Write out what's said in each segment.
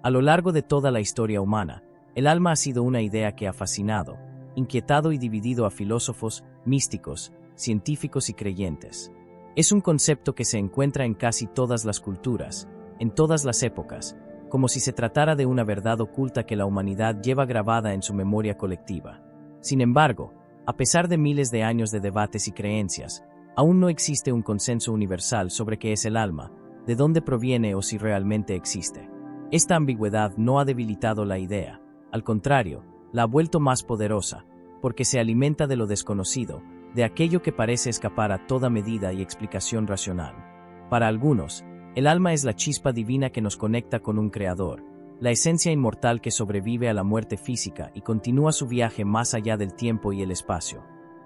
A lo largo de toda la historia humana, el alma ha sido una idea que ha fascinado, inquietado y dividido a filósofos, místicos, científicos y creyentes. Es un concepto que se encuentra en casi todas las culturas, en todas las épocas, como si se tratara de una verdad oculta que la humanidad lleva grabada en su memoria colectiva. Sin embargo, a pesar de miles de años de debates y creencias, aún no existe un consenso universal sobre qué es el alma, de dónde proviene o si realmente existe. Esta ambigüedad no ha debilitado la idea, al contrario, la ha vuelto más poderosa, porque se alimenta de lo desconocido, de aquello que parece escapar a toda medida y explicación racional. Para algunos, el alma es la chispa divina que nos conecta con un creador, la esencia inmortal que sobrevive a la muerte física y continúa su viaje más allá del tiempo y el espacio.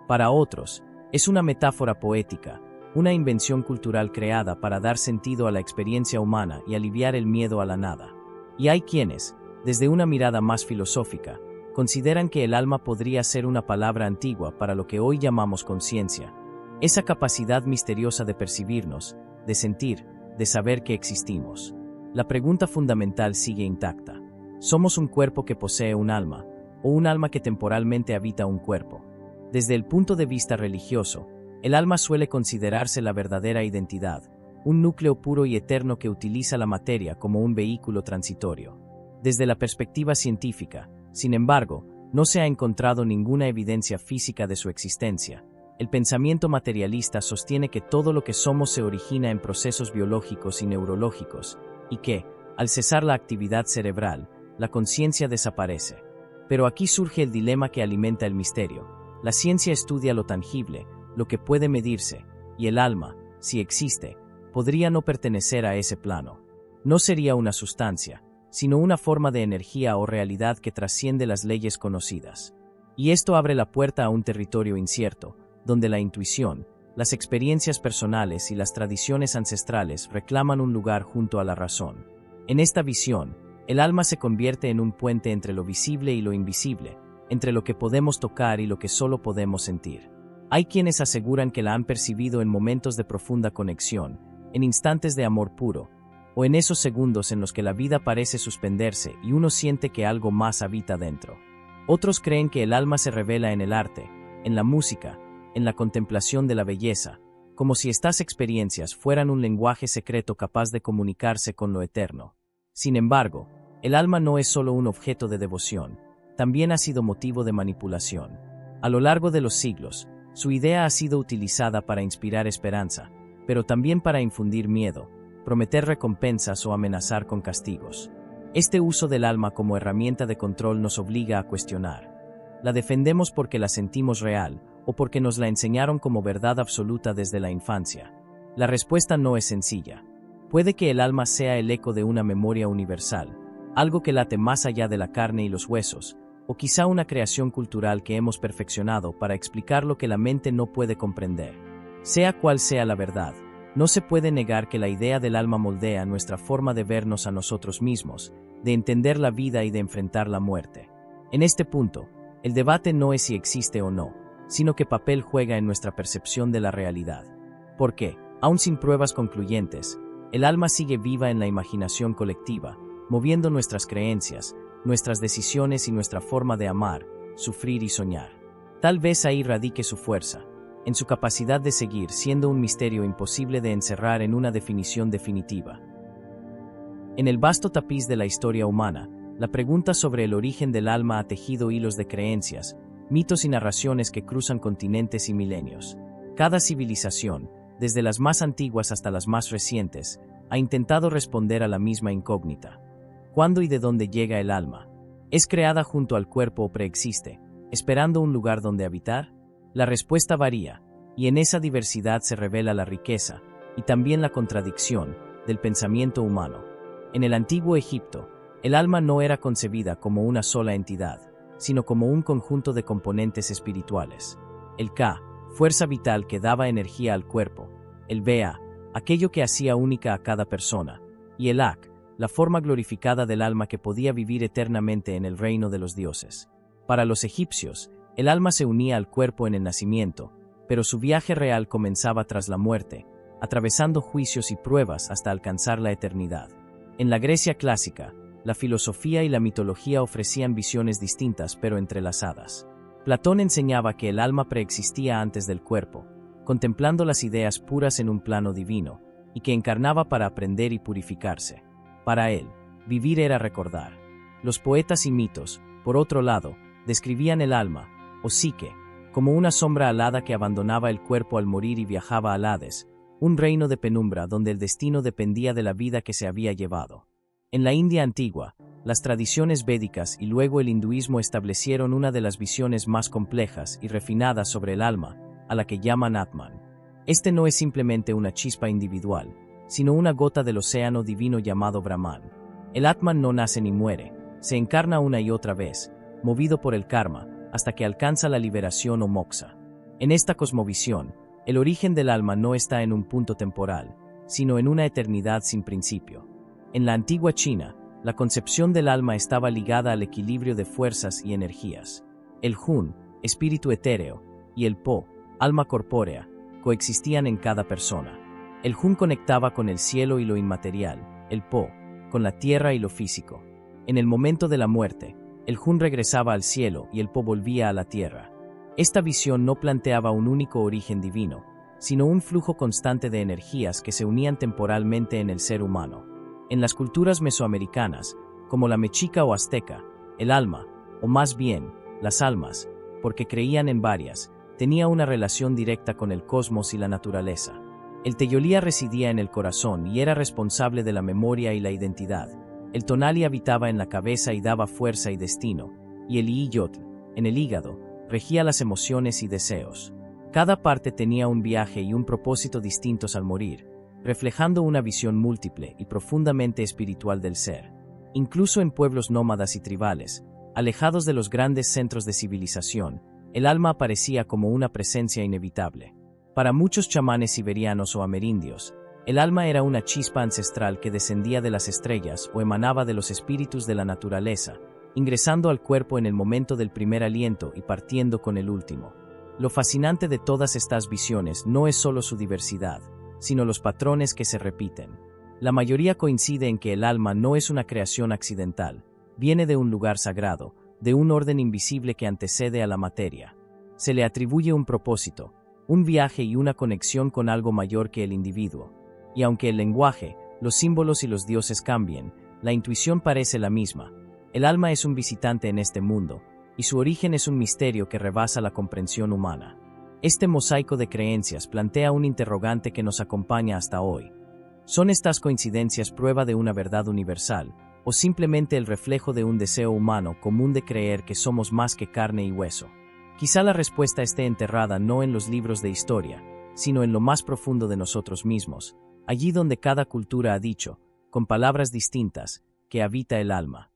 Para otros, es una metáfora poética, una invención cultural creada para dar sentido a la experiencia humana y aliviar el miedo a la nada. Y hay quienes, desde una mirada más filosófica, consideran que el alma podría ser una palabra antigua para lo que hoy llamamos conciencia, esa capacidad misteriosa de percibirnos, de sentir, de saber que existimos. La pregunta fundamental sigue intacta. ¿Somos un cuerpo que posee un alma, o un alma que temporalmente habita un cuerpo? Desde el punto de vista religioso, el alma suele considerarse la verdadera identidad, un núcleo puro y eterno que utiliza la materia como un vehículo transitorio. Desde la perspectiva científica, sin embargo, no se ha encontrado ninguna evidencia física de su existencia. El pensamiento materialista sostiene que todo lo que somos se origina en procesos biológicos y neurológicos, y que, al cesar la actividad cerebral, la conciencia desaparece. Pero aquí surge el dilema que alimenta el misterio. La ciencia estudia lo tangible, lo que puede medirse, y el alma, si existe, podría no pertenecer a ese plano. No sería una sustancia, sino una forma de energía o realidad que trasciende las leyes conocidas. Y esto abre la puerta a un territorio incierto, donde la intuición, las experiencias personales y las tradiciones ancestrales reclaman un lugar junto a la razón. En esta visión, el alma se convierte en un puente entre lo visible y lo invisible, entre lo que podemos tocar y lo que solo podemos sentir. Hay quienes aseguran que la han percibido en momentos de profunda conexión, en instantes de amor puro, o en esos segundos en los que la vida parece suspenderse y uno siente que algo más habita dentro. Otros creen que el alma se revela en el arte, en la música, en la contemplación de la belleza, como si estas experiencias fueran un lenguaje secreto capaz de comunicarse con lo eterno. Sin embargo, el alma no es solo un objeto de devoción, también ha sido motivo de manipulación. A lo largo de los siglos, su idea ha sido utilizada para inspirar esperanza, pero también para infundir miedo, prometer recompensas o amenazar con castigos. Este uso del alma como herramienta de control nos obliga a cuestionar. ¿La defendemos porque la sentimos real, o porque nos la enseñaron como verdad absoluta desde la infancia? La respuesta no es sencilla. Puede que el alma sea el eco de una memoria universal, algo que late más allá de la carne y los huesos, o quizá una creación cultural que hemos perfeccionado para explicar lo que la mente no puede comprender. Sea cual sea la verdad, no se puede negar que la idea del alma moldea nuestra forma de vernos a nosotros mismos, de entender la vida y de enfrentar la muerte. En este punto, el debate no es si existe o no, sino qué papel juega en nuestra percepción de la realidad. Porque, aun sin pruebas concluyentes, el alma sigue viva en la imaginación colectiva, moviendo nuestras creencias, nuestras decisiones y nuestra forma de amar, sufrir y soñar. Tal vez ahí radique su fuerza, en su capacidad de seguir siendo un misterio imposible de encerrar en una definición definitiva. En el vasto tapiz de la historia humana, la pregunta sobre el origen del alma ha tejido hilos de creencias, mitos y narraciones que cruzan continentes y milenios. Cada civilización, desde las más antiguas hasta las más recientes, ha intentado responder a la misma incógnita. ¿Cuándo y de dónde llega el alma? ¿Es creada junto al cuerpo o preexiste, esperando un lugar donde habitar? La respuesta varía, y en esa diversidad se revela la riqueza, y también la contradicción, del pensamiento humano. En el antiguo Egipto, el alma no era concebida como una sola entidad, sino como un conjunto de componentes espirituales. El Ka, fuerza vital que daba energía al cuerpo; el Bea, aquello que hacía única a cada persona; y el Ak, la forma glorificada del alma que podía vivir eternamente en el reino de los dioses. Para los egipcios, el alma se unía al cuerpo en el nacimiento, pero su viaje real comenzaba tras la muerte, atravesando juicios y pruebas hasta alcanzar la eternidad. En la Grecia clásica, la filosofía y la mitología ofrecían visiones distintas pero entrelazadas. Platón enseñaba que el alma preexistía antes del cuerpo, contemplando las ideas puras en un plano divino, y que encarnaba para aprender y purificarse. Para él, vivir era recordar. Los poetas y mitos, por otro lado, describían el alma, o psique, como una sombra alada que abandonaba el cuerpo al morir y viajaba al Hades, un reino de penumbra donde el destino dependía de la vida que se había llevado. En la India antigua, las tradiciones védicas y luego el hinduismo establecieron una de las visiones más complejas y refinadas sobre el alma, a la que llaman Atman. Este no es simplemente una chispa individual, sino una gota del océano divino llamado Brahman. El Atman no nace ni muere, se encarna una y otra vez, movido por el karma, hasta que alcanza la liberación o moksha. En esta cosmovisión, el origen del alma no está en un punto temporal, sino en una eternidad sin principio. En la antigua China, la concepción del alma estaba ligada al equilibrio de fuerzas y energías. El Hun, espíritu etéreo, y el Po, alma corpórea, coexistían en cada persona. El Hun conectaba con el cielo y lo inmaterial, el Po, con la tierra y lo físico. En el momento de la muerte, el Hun regresaba al cielo y el Po volvía a la tierra. Esta visión no planteaba un único origen divino, sino un flujo constante de energías que se unían temporalmente en el ser humano. En las culturas mesoamericanas, como la mexica o azteca, el alma, o más bien, las almas, porque creían en varias, tenía una relación directa con el cosmos y la naturaleza. El teyolía residía en el corazón y era responsable de la memoria y la identidad. El tonali habitaba en la cabeza y daba fuerza y destino, y el iyotl, en el hígado, regía las emociones y deseos. Cada parte tenía un viaje y un propósito distintos al morir, reflejando una visión múltiple y profundamente espiritual del ser. Incluso en pueblos nómadas y tribales, alejados de los grandes centros de civilización, el alma aparecía como una presencia inevitable. Para muchos chamanes siberianos o amerindios, el alma era una chispa ancestral que descendía de las estrellas o emanaba de los espíritus de la naturaleza, ingresando al cuerpo en el momento del primer aliento y partiendo con el último. Lo fascinante de todas estas visiones no es solo su diversidad, sino los patrones que se repiten. La mayoría coincide en que el alma no es una creación accidental, viene de un lugar sagrado, de un orden invisible que antecede a la materia. Se le atribuye un propósito, un viaje y una conexión con algo mayor que el individuo. Y aunque el lenguaje, los símbolos y los dioses cambien, la intuición parece la misma. El alma es un visitante en este mundo, y su origen es un misterio que rebasa la comprensión humana. Este mosaico de creencias plantea un interrogante que nos acompaña hasta hoy. ¿Son estas coincidencias prueba de una verdad universal, o simplemente el reflejo de un deseo humano común de creer que somos más que carne y hueso? Quizá la respuesta esté enterrada no en los libros de historia, sino en lo más profundo de nosotros mismos, allí donde cada cultura ha dicho, con palabras distintas, que habita el alma.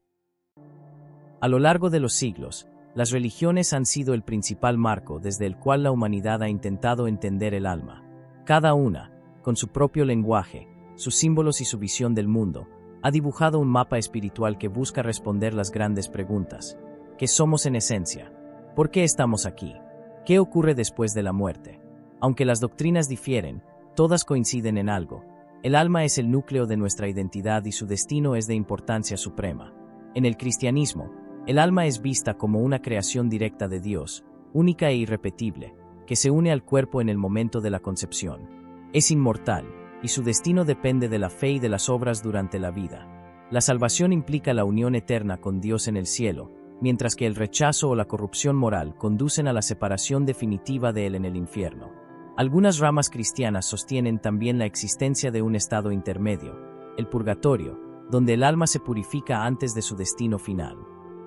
A lo largo de los siglos, las religiones han sido el principal marco desde el cual la humanidad ha intentado entender el alma. Cada una, con su propio lenguaje, sus símbolos y su visión del mundo, ha dibujado un mapa espiritual que busca responder las grandes preguntas. ¿Qué somos en esencia? ¿Por qué estamos aquí? ¿Qué ocurre después de la muerte? Aunque las doctrinas difieren, todas coinciden en algo. El alma es el núcleo de nuestra identidad y su destino es de importancia suprema. En el cristianismo, el alma es vista como una creación directa de Dios, única e irrepetible, que se une al cuerpo en el momento de la concepción. Es inmortal, y su destino depende de la fe y de las obras durante la vida. La salvación implica la unión eterna con Dios en el cielo, mientras que el rechazo o la corrupción moral conducen a la separación definitiva de él en el infierno. Algunas ramas cristianas sostienen también la existencia de un estado intermedio, el purgatorio, donde el alma se purifica antes de su destino final.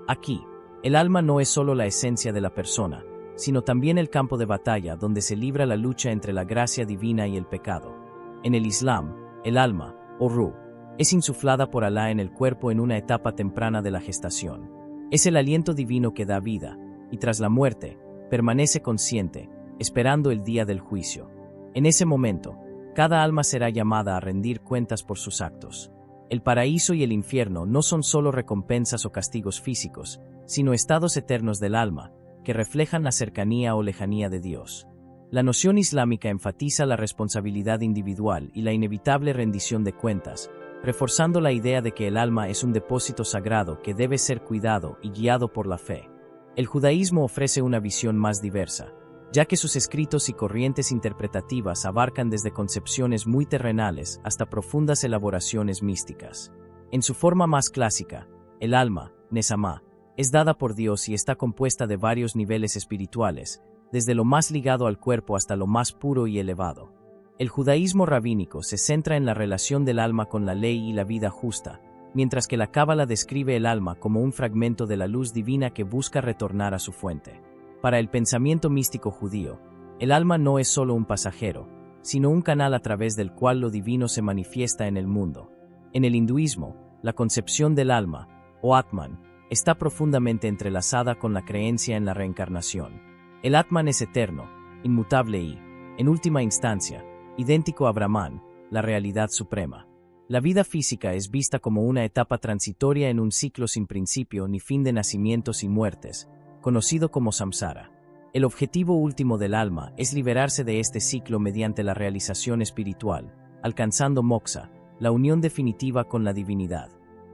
Aquí, el alma no es solo la esencia de la persona, sino también el campo de batalla donde se libra la lucha entre la gracia divina y el pecado. En el Islam, el alma, o ruh, es insuflada por Alá en el cuerpo en una etapa temprana de la gestación. Es el aliento divino que da vida, y tras la muerte, permanece consciente, esperando el día del juicio. En ese momento, cada alma será llamada a rendir cuentas por sus actos. El paraíso y el infierno no son solo recompensas o castigos físicos, sino estados eternos del alma, que reflejan la cercanía o lejanía de Dios. La noción islámica enfatiza la responsabilidad individual y la inevitable rendición de cuentas, reforzando la idea de que el alma es un depósito sagrado que debe ser cuidado y guiado por la fe. El judaísmo ofrece una visión más diversa, ya que sus escritos y corrientes interpretativas abarcan desde concepciones muy terrenales hasta profundas elaboraciones místicas. En su forma más clásica, el alma, Neshama, es dada por Dios y está compuesta de varios niveles espirituales, desde lo más ligado al cuerpo hasta lo más puro y elevado. El judaísmo rabínico se centra en la relación del alma con la ley y la vida justa, mientras que la Cábala describe el alma como un fragmento de la luz divina que busca retornar a su fuente. Para el pensamiento místico judío, el alma no es solo un pasajero, sino un canal a través del cual lo divino se manifiesta en el mundo. En el hinduismo, la concepción del alma, o Atman, está profundamente entrelazada con la creencia en la reencarnación. El Atman es eterno, inmutable y, en última instancia, idéntico a Brahman, la realidad suprema. La vida física es vista como una etapa transitoria en un ciclo sin principio ni fin de nacimientos y muertes, conocido como samsara. El objetivo último del alma es liberarse de este ciclo mediante la realización espiritual, alcanzando moksha, la unión definitiva con la divinidad.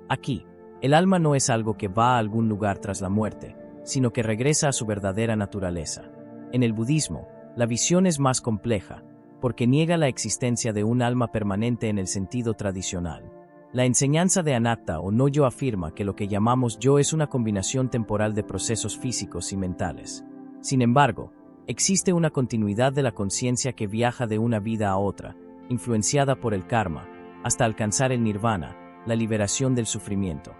Aquí, el alma no es algo que va a algún lugar tras la muerte, sino que regresa a su verdadera naturaleza. En el budismo, la visión es más compleja, porque niega la existencia de un alma permanente en el sentido tradicional. La enseñanza de Anatta o no yo afirma que lo que llamamos yo es una combinación temporal de procesos físicos y mentales. Sin embargo, existe una continuidad de la conciencia que viaja de una vida a otra, influenciada por el karma, hasta alcanzar el nirvana, la liberación del sufrimiento.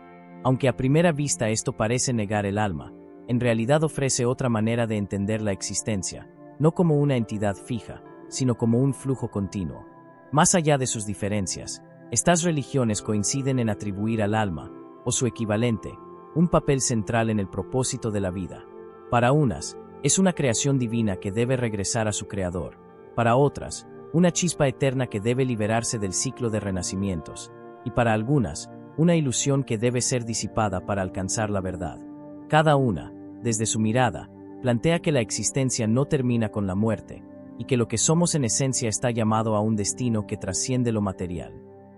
Aunque a primera vista esto parece negar el alma, en realidad ofrece otra manera de entender la existencia, no como una entidad fija, sino como un flujo continuo. Más allá de sus diferencias, estas religiones coinciden en atribuir al alma, o su equivalente, un papel central en el propósito de la vida. Para unas, es una creación divina que debe regresar a su creador. Para otras, una chispa eterna que debe liberarse del ciclo de renacimientos. Y para algunas, una ilusión que debe ser disipada para alcanzar la verdad. Cada una, desde su mirada, plantea que la existencia no termina con la muerte, y que lo que somos en esencia está llamado a un destino que trasciende lo material.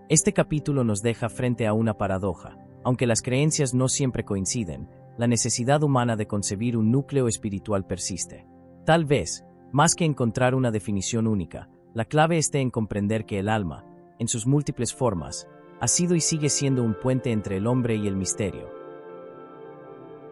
Este capítulo nos deja frente a una paradoja. Aunque las creencias no siempre coinciden, la necesidad humana de concebir un núcleo espiritual persiste. Tal vez, más que encontrar una definición única, la clave esté en comprender que el alma, en sus múltiples formas, ha sido y sigue siendo un puente entre el hombre y el misterio.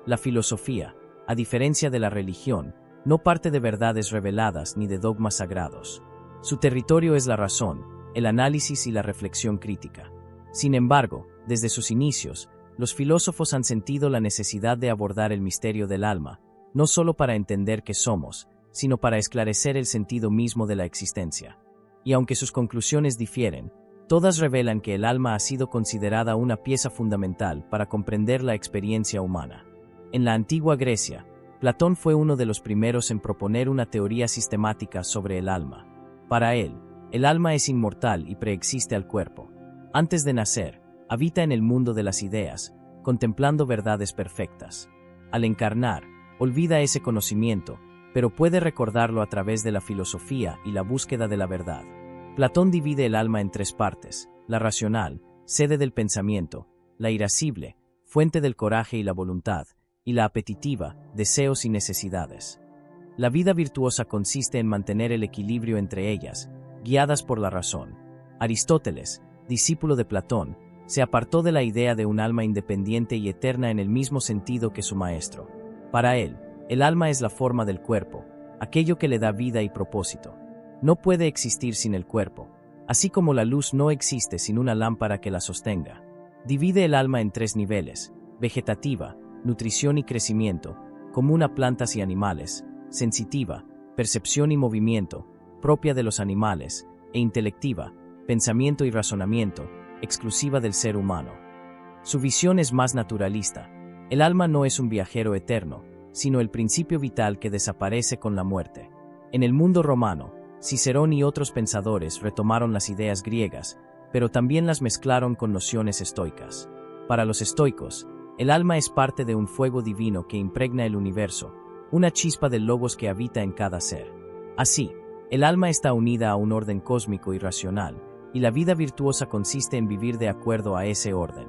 La filosofía, a diferencia de la religión, no parte de verdades reveladas ni de dogmas sagrados. Su territorio es la razón, el análisis y la reflexión crítica. Sin embargo, desde sus inicios, los filósofos han sentido la necesidad de abordar el misterio del alma, no solo para entender qué somos, sino para esclarecer el sentido mismo de la existencia. Y aunque sus conclusiones difieren, todas revelan que el alma ha sido considerada una pieza fundamental para comprender la experiencia humana. En la antigua Grecia, Platón fue uno de los primeros en proponer una teoría sistemática sobre el alma. Para él, el alma es inmortal y preexiste al cuerpo. Antes de nacer, habita en el mundo de las ideas, contemplando verdades perfectas. Al encarnar, olvida ese conocimiento, pero puede recordarlo a través de la filosofía y la búsqueda de la verdad. Platón divide el alma en tres partes: la racional, sede del pensamiento; la irascible, fuente del coraje y la voluntad; y la apetitiva, deseos y necesidades. La vida virtuosa consiste en mantener el equilibrio entre ellas, guiadas por la razón. Aristóteles, discípulo de Platón, se apartó de la idea de un alma independiente y eterna en el mismo sentido que su maestro. Para él, el alma es la forma del cuerpo, aquello que le da vida y propósito. No puede existir sin el cuerpo, así como la luz no existe sin una lámpara que la sostenga. Divide el alma en tres niveles: vegetativa, nutrición y crecimiento, común a plantas y animales; sensitiva, percepción y movimiento, propia de los animales; e intelectiva, pensamiento y razonamiento, exclusiva del ser humano. Su visión es más naturalista. El alma no es un viajero eterno, sino el principio vital que desaparece con la muerte. En el mundo romano, Cicerón y otros pensadores retomaron las ideas griegas, pero también las mezclaron con nociones estoicas. Para los estoicos, el alma es parte de un fuego divino que impregna el universo, una chispa del logos que habita en cada ser. Así, el alma está unida a un orden cósmico y racional, y la vida virtuosa consiste en vivir de acuerdo a ese orden.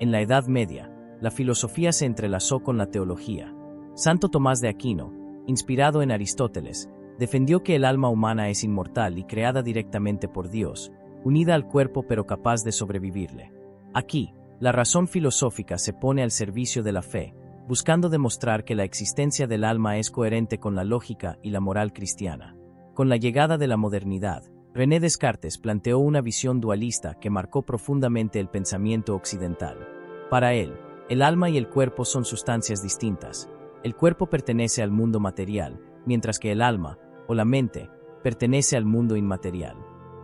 En la Edad Media, la filosofía se entrelazó con la teología. Santo Tomás de Aquino, inspirado en Aristóteles, defendió que el alma humana es inmortal y creada directamente por Dios, unida al cuerpo pero capaz de sobrevivirle. Aquí, la razón filosófica se pone al servicio de la fe, buscando demostrar que la existencia del alma es coherente con la lógica y la moral cristiana. Con la llegada de la modernidad, René Descartes planteó una visión dualista que marcó profundamente el pensamiento occidental. Para él, el alma y el cuerpo son sustancias distintas. El cuerpo pertenece al mundo material, mientras que el alma, o la mente, pertenece al mundo inmaterial.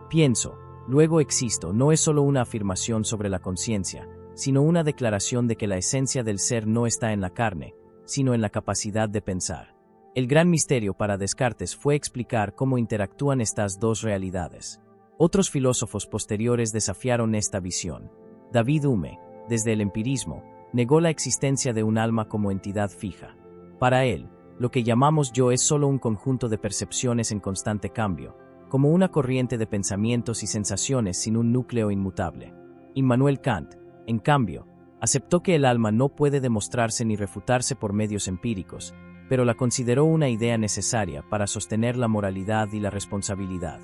Pienso, luego existo no es solo una afirmación sobre la conciencia, sino una declaración de que la esencia del ser no está en la carne, sino en la capacidad de pensar. El gran misterio para Descartes fue explicar cómo interactúan estas dos realidades. Otros filósofos posteriores desafiaron esta visión. David Hume, desde el empirismo, negó la existencia de un alma como entidad fija. Para él, lo que llamamos yo es solo un conjunto de percepciones en constante cambio, como una corriente de pensamientos y sensaciones sin un núcleo inmutable. Immanuel Kant, en cambio, aceptó que el alma no puede demostrarse ni refutarse por medios empíricos, pero la consideró una idea necesaria para sostener la moralidad y la responsabilidad.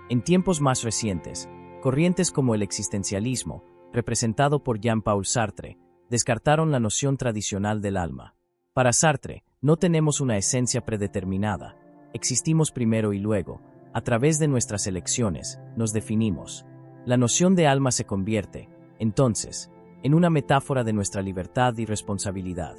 En tiempos más recientes, corrientes como el existencialismo, representado por Jean-Paul Sartre, descartaron la noción tradicional del alma. Para Sartre, no tenemos una esencia predeterminada, existimos primero y luego, a través de nuestras elecciones, nos definimos. La noción de alma se convierte, entonces, en una metáfora de nuestra libertad y responsabilidad.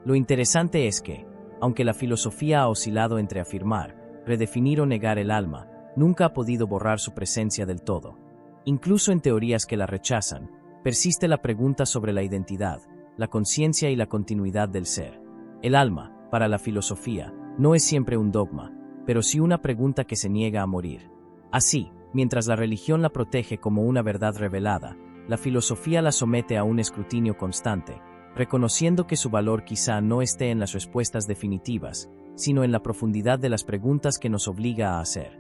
Lo interesante es que, aunque la filosofía ha oscilado entre afirmar, redefinir o negar el alma, nunca ha podido borrar su presencia del todo. Incluso en teorías que la rechazan, persiste la pregunta sobre la identidad, la conciencia y la continuidad del ser. El alma, para la filosofía, no es siempre un dogma, pero sí una pregunta que se niega a morir. Así, mientras la religión la protege como una verdad revelada, la filosofía la somete a un escrutinio constante, reconociendo que su valor quizá no esté en las respuestas definitivas, sino en la profundidad de las preguntas que nos obliga a hacer.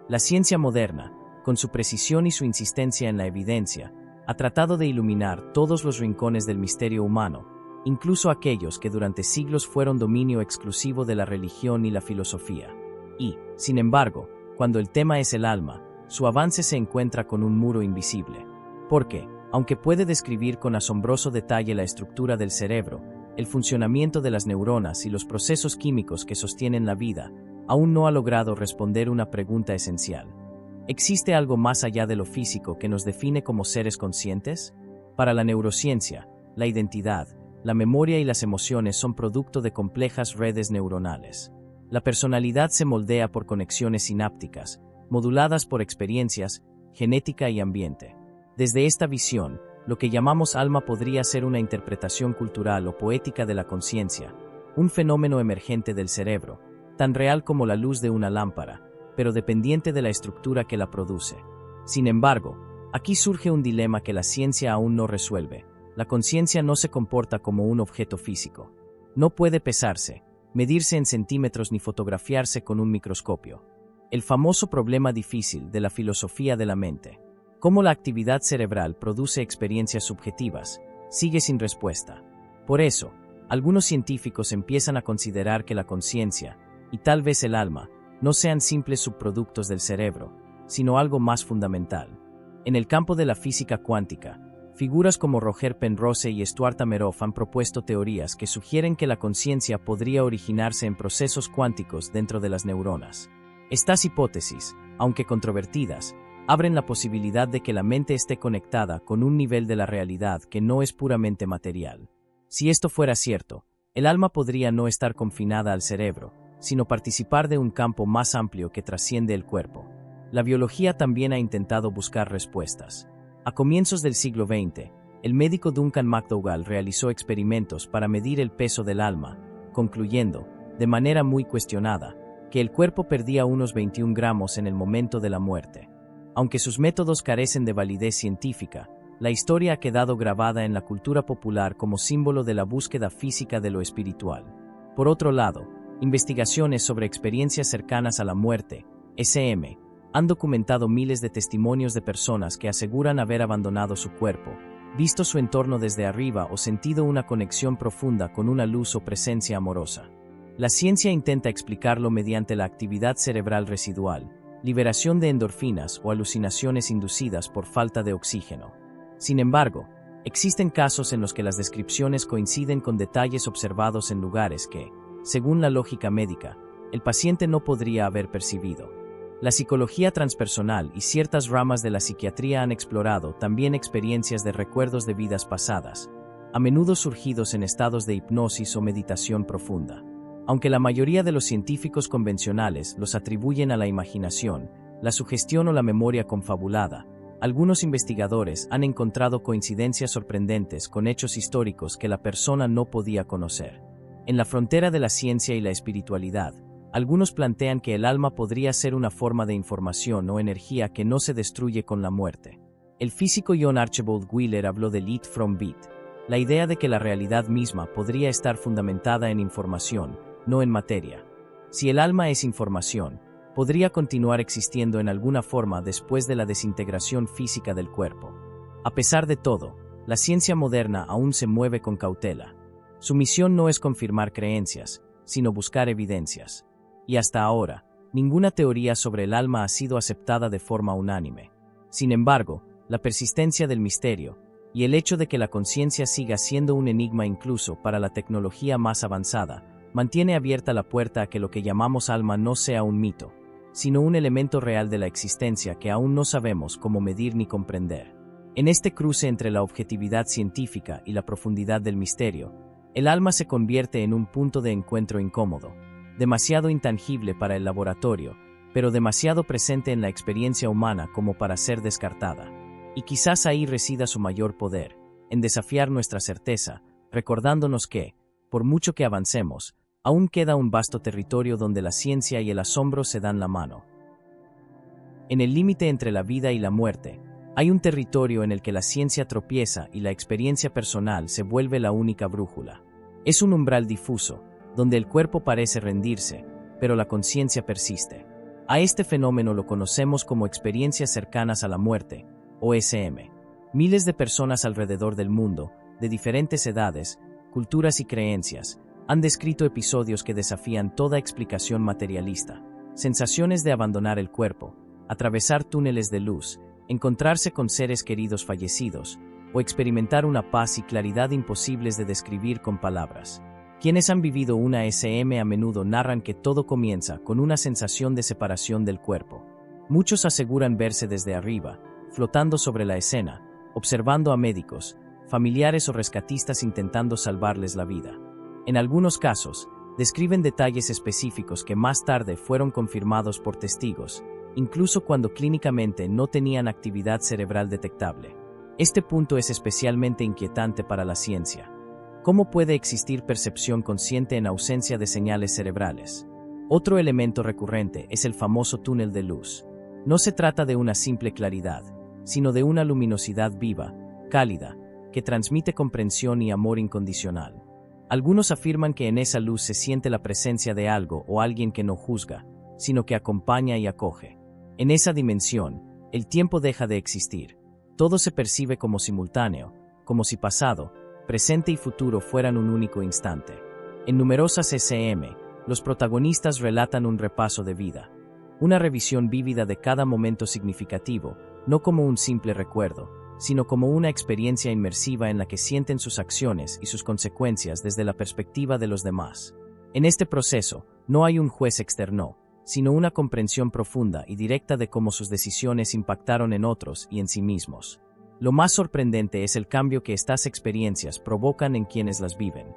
La ciencia moderna, con su precisión y su insistencia en la evidencia, ha tratado de iluminar todos los rincones del misterio humano, incluso aquellos que durante siglos fueron dominio exclusivo de la religión y la filosofía. Y, sin embargo, cuando el tema es el alma, su avance se encuentra con un muro invisible. Porque, aunque puede describir con asombroso detalle la estructura del cerebro, el funcionamiento de las neuronas y los procesos químicos que sostienen la vida, aún no ha logrado responder una pregunta esencial. ¿Existe algo más allá de lo físico que nos define como seres conscientes? Para la neurociencia, la identidad, la memoria y las emociones son producto de complejas redes neuronales. La personalidad se moldea por conexiones sinápticas, moduladas por experiencias, genética y ambiente. Desde esta visión, lo que llamamos alma podría ser una interpretación cultural o poética de la conciencia, un fenómeno emergente del cerebro, tan real como la luz de una lámpara, pero dependiente de la estructura que la produce. Sin embargo, aquí surge un dilema que la ciencia aún no resuelve. La conciencia no se comporta como un objeto físico. No puede pesarse, medirse en centímetros ni fotografiarse con un microscopio. El famoso problema difícil de la filosofía de la mente, cómo la actividad cerebral produce experiencias subjetivas, sigue sin respuesta. Por eso, algunos científicos empiezan a considerar que la conciencia, y tal vez el alma, no sean simples subproductos del cerebro, sino algo más fundamental. En el campo de la física cuántica, figuras como Roger Penrose y Stuart Hameroff han propuesto teorías que sugieren que la conciencia podría originarse en procesos cuánticos dentro de las neuronas. Estas hipótesis, aunque controvertidas, abren la posibilidad de que la mente esté conectada con un nivel de la realidad que no es puramente material. Si esto fuera cierto, el alma podría no estar confinada al cerebro, sino participar de un campo más amplio que trasciende el cuerpo. La biología también ha intentado buscar respuestas. A comienzos del siglo XX, el médico Duncan McDougall realizó experimentos para medir el peso del alma, concluyendo, de manera muy cuestionada, que el cuerpo perdía unos 21 gramos en el momento de la muerte. Aunque sus métodos carecen de validez científica, la historia ha quedado grabada en la cultura popular como símbolo de la búsqueda física de lo espiritual. Por otro lado, investigaciones sobre experiencias cercanas a la muerte, SM, han documentado miles de testimonios de personas que aseguran haber abandonado su cuerpo, visto su entorno desde arriba o sentido una conexión profunda con una luz o presencia amorosa. La ciencia intenta explicarlo mediante la actividad cerebral residual, liberación de endorfinas o alucinaciones inducidas por falta de oxígeno. Sin embargo, existen casos en los que las descripciones coinciden con detalles observados en lugares que, según la lógica médica, el paciente no podría haber percibido. La psicología transpersonal y ciertas ramas de la psiquiatría han explorado también experiencias de recuerdos de vidas pasadas, a menudo surgidos en estados de hipnosis o meditación profunda. Aunque la mayoría de los científicos convencionales los atribuyen a la imaginación, la sugestión o la memoria confabulada, algunos investigadores han encontrado coincidencias sorprendentes con hechos históricos que la persona no podía conocer. En la frontera de la ciencia y la espiritualidad, algunos plantean que el alma podría ser una forma de información o energía que no se destruye con la muerte. El físico John Archibald Wheeler habló del It from Beat, la idea de que la realidad misma podría estar fundamentada en información, no en materia. Si el alma es información, podría continuar existiendo en alguna forma después de la desintegración física del cuerpo. A pesar de todo, la ciencia moderna aún se mueve con cautela. Su misión no es confirmar creencias, sino buscar evidencias. Y hasta ahora, ninguna teoría sobre el alma ha sido aceptada de forma unánime. Sin embargo, la persistencia del misterio, y el hecho de que la conciencia siga siendo un enigma incluso para la tecnología más avanzada, mantiene abierta la puerta a que lo que llamamos alma no sea un mito, sino un elemento real de la existencia que aún no sabemos cómo medir ni comprender. En este cruce entre la objetividad científica y la profundidad del misterio, el alma se convierte en un punto de encuentro incómodo, demasiado intangible para el laboratorio, pero demasiado presente en la experiencia humana como para ser descartada. Y quizás ahí resida su mayor poder, en desafiar nuestra certeza, recordándonos que, por mucho que avancemos, aún queda un vasto territorio donde la ciencia y el asombro se dan la mano. En el límite entre la vida y la muerte, hay un territorio en el que la ciencia tropieza y la experiencia personal se vuelve la única brújula. Es un umbral difuso, donde el cuerpo parece rendirse, pero la conciencia persiste. A este fenómeno lo conocemos como experiencias cercanas a la muerte, o ECM. Miles de personas alrededor del mundo, de diferentes edades, culturas y creencias, han descrito episodios que desafían toda explicación materialista. Sensaciones de abandonar el cuerpo, atravesar túneles de luz, encontrarse con seres queridos fallecidos, o experimentar una paz y claridad imposibles de describir con palabras. Quienes han vivido una SM a menudo narran que todo comienza con una sensación de separación del cuerpo. Muchos aseguran verse desde arriba, flotando sobre la escena, observando a médicos, familiares o rescatistas intentando salvarles la vida. En algunos casos, describen detalles específicos que más tarde fueron confirmados por testigos, incluso cuando clínicamente no tenían actividad cerebral detectable. Este punto es especialmente inquietante para la ciencia. ¿Cómo puede existir percepción consciente en ausencia de señales cerebrales? Otro elemento recurrente es el famoso túnel de luz. No se trata de una simple claridad, sino de una luminosidad viva, cálida, que transmite comprensión y amor incondicional. Algunos afirman que en esa luz se siente la presencia de algo o alguien que no juzga, sino que acompaña y acoge. En esa dimensión, el tiempo deja de existir. Todo se percibe como simultáneo, como si pasado, presente y futuro fueran un único instante. En numerosas SM, los protagonistas relatan un repaso de vida, una revisión vívida de cada momento significativo, no como un simple recuerdo, sino como una experiencia inmersiva en la que sienten sus acciones y sus consecuencias desde la perspectiva de los demás. En este proceso, no hay un juez externo, sino una comprensión profunda y directa de cómo sus decisiones impactaron en otros y en sí mismos. Lo más sorprendente es el cambio que estas experiencias provocan en quienes las viven.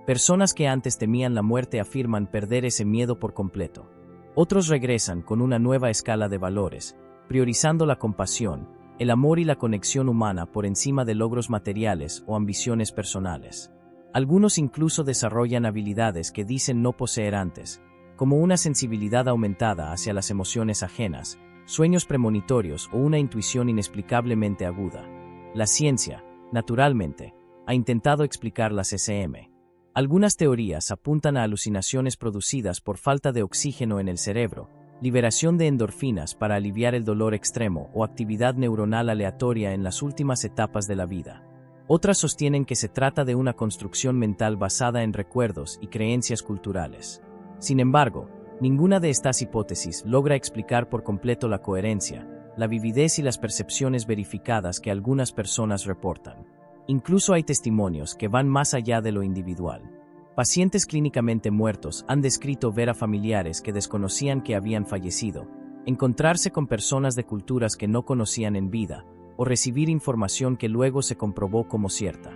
Personas que antes temían la muerte afirman perder ese miedo por completo. Otros regresan con una nueva escala de valores, priorizando la compasión, el amor y la conexión humana por encima de logros materiales o ambiciones personales. Algunos incluso desarrollan habilidades que dicen no poseer antes, como una sensibilidad aumentada hacia las emociones ajenas, sueños premonitorios o una intuición inexplicablemente aguda. La ciencia, naturalmente, ha intentado explicar las SM. Algunas teorías apuntan a alucinaciones producidas por falta de oxígeno en el cerebro, liberación de endorfinas para aliviar el dolor extremo o actividad neuronal aleatoria en las últimas etapas de la vida. Otras sostienen que se trata de una construcción mental basada en recuerdos y creencias culturales. Sin embargo, ninguna de estas hipótesis logra explicar por completo la coherencia, la vividez y las percepciones verificadas que algunas personas reportan. Incluso hay testimonios que van más allá de lo individual. Pacientes clínicamente muertos han descrito ver a familiares que desconocían que habían fallecido, encontrarse con personas de culturas que no conocían en vida, o recibir información que luego se comprobó como cierta.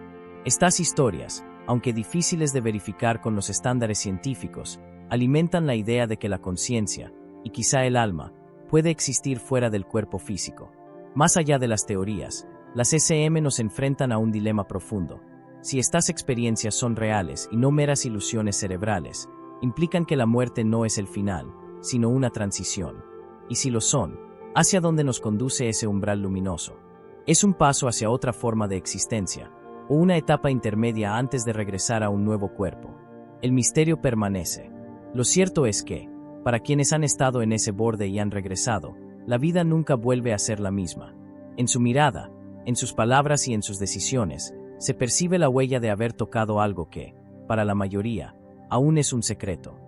Estas historias, aunque difíciles de verificar con los estándares científicos, alimentan la idea de que la conciencia, y quizá el alma, puede existir fuera del cuerpo físico. Más allá de las teorías, las SM nos enfrentan a un dilema profundo. Si estas experiencias son reales y no meras ilusiones cerebrales, implican que la muerte no es el final, sino una transición. Y si lo son, ¿hacia dónde nos conduce ese umbral luminoso? ¿Es un paso hacia otra forma de existencia, o una etapa intermedia antes de regresar a un nuevo cuerpo? El misterio permanece. Lo cierto es que, para quienes han estado en ese borde y han regresado, la vida nunca vuelve a ser la misma. En su mirada, en sus palabras y en sus decisiones, se percibe la huella de haber tocado algo que, para la mayoría, aún es un secreto.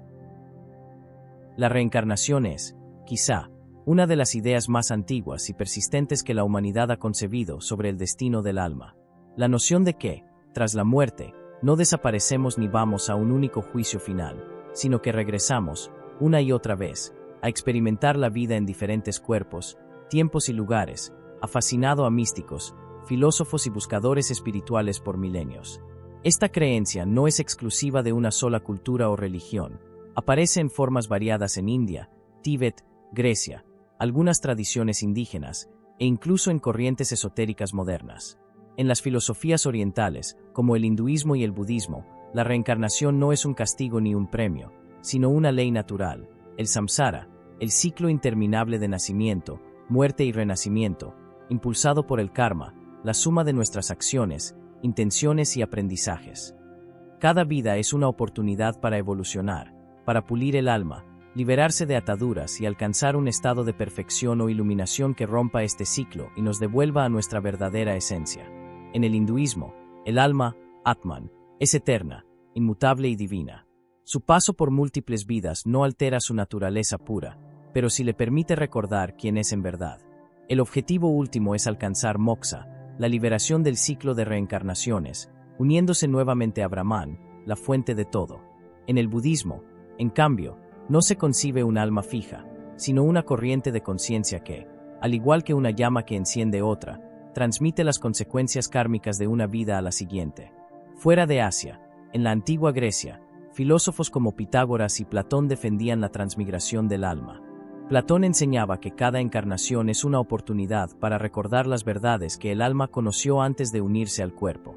La reencarnación es, quizá, una de las ideas más antiguas y persistentes que la humanidad ha concebido sobre el destino del alma. La noción de que, tras la muerte, no desaparecemos ni vamos a un único juicio final, sino que regresamos, una y otra vez, a experimentar la vida en diferentes cuerpos, tiempos y lugares, ha fascinado a místicos, filósofos y buscadores espirituales por milenios. Esta creencia no es exclusiva de una sola cultura o religión. Aparece en formas variadas en India, Tíbet, Grecia, algunas tradiciones indígenas, e incluso en corrientes esotéricas modernas. En las filosofías orientales, como el hinduismo y el budismo, la reencarnación no es un castigo ni un premio, sino una ley natural, el samsara, el ciclo interminable de nacimiento, muerte y renacimiento, impulsado por el karma, la suma de nuestras acciones, intenciones y aprendizajes. Cada vida es una oportunidad para evolucionar, para pulir el alma, liberarse de ataduras y alcanzar un estado de perfección o iluminación que rompa este ciclo y nos devuelva a nuestra verdadera esencia. En el hinduismo, el alma, Atman, es eterna, inmutable y divina. Su paso por múltiples vidas no altera su naturaleza pura, pero sí le permite recordar quién es en verdad. El objetivo último es alcanzar moksha, la liberación del ciclo de reencarnaciones, uniéndose nuevamente a Brahman, la fuente de todo. En el budismo, en cambio, no se concibe un alma fija, sino una corriente de conciencia que, al igual que una llama que enciende otra, transmite las consecuencias kármicas de una vida a la siguiente. Fuera de Asia, en la antigua Grecia, filósofos como Pitágoras y Platón defendían la transmigración del alma. Platón enseñaba que cada encarnación es una oportunidad para recordar las verdades que el alma conoció antes de unirse al cuerpo.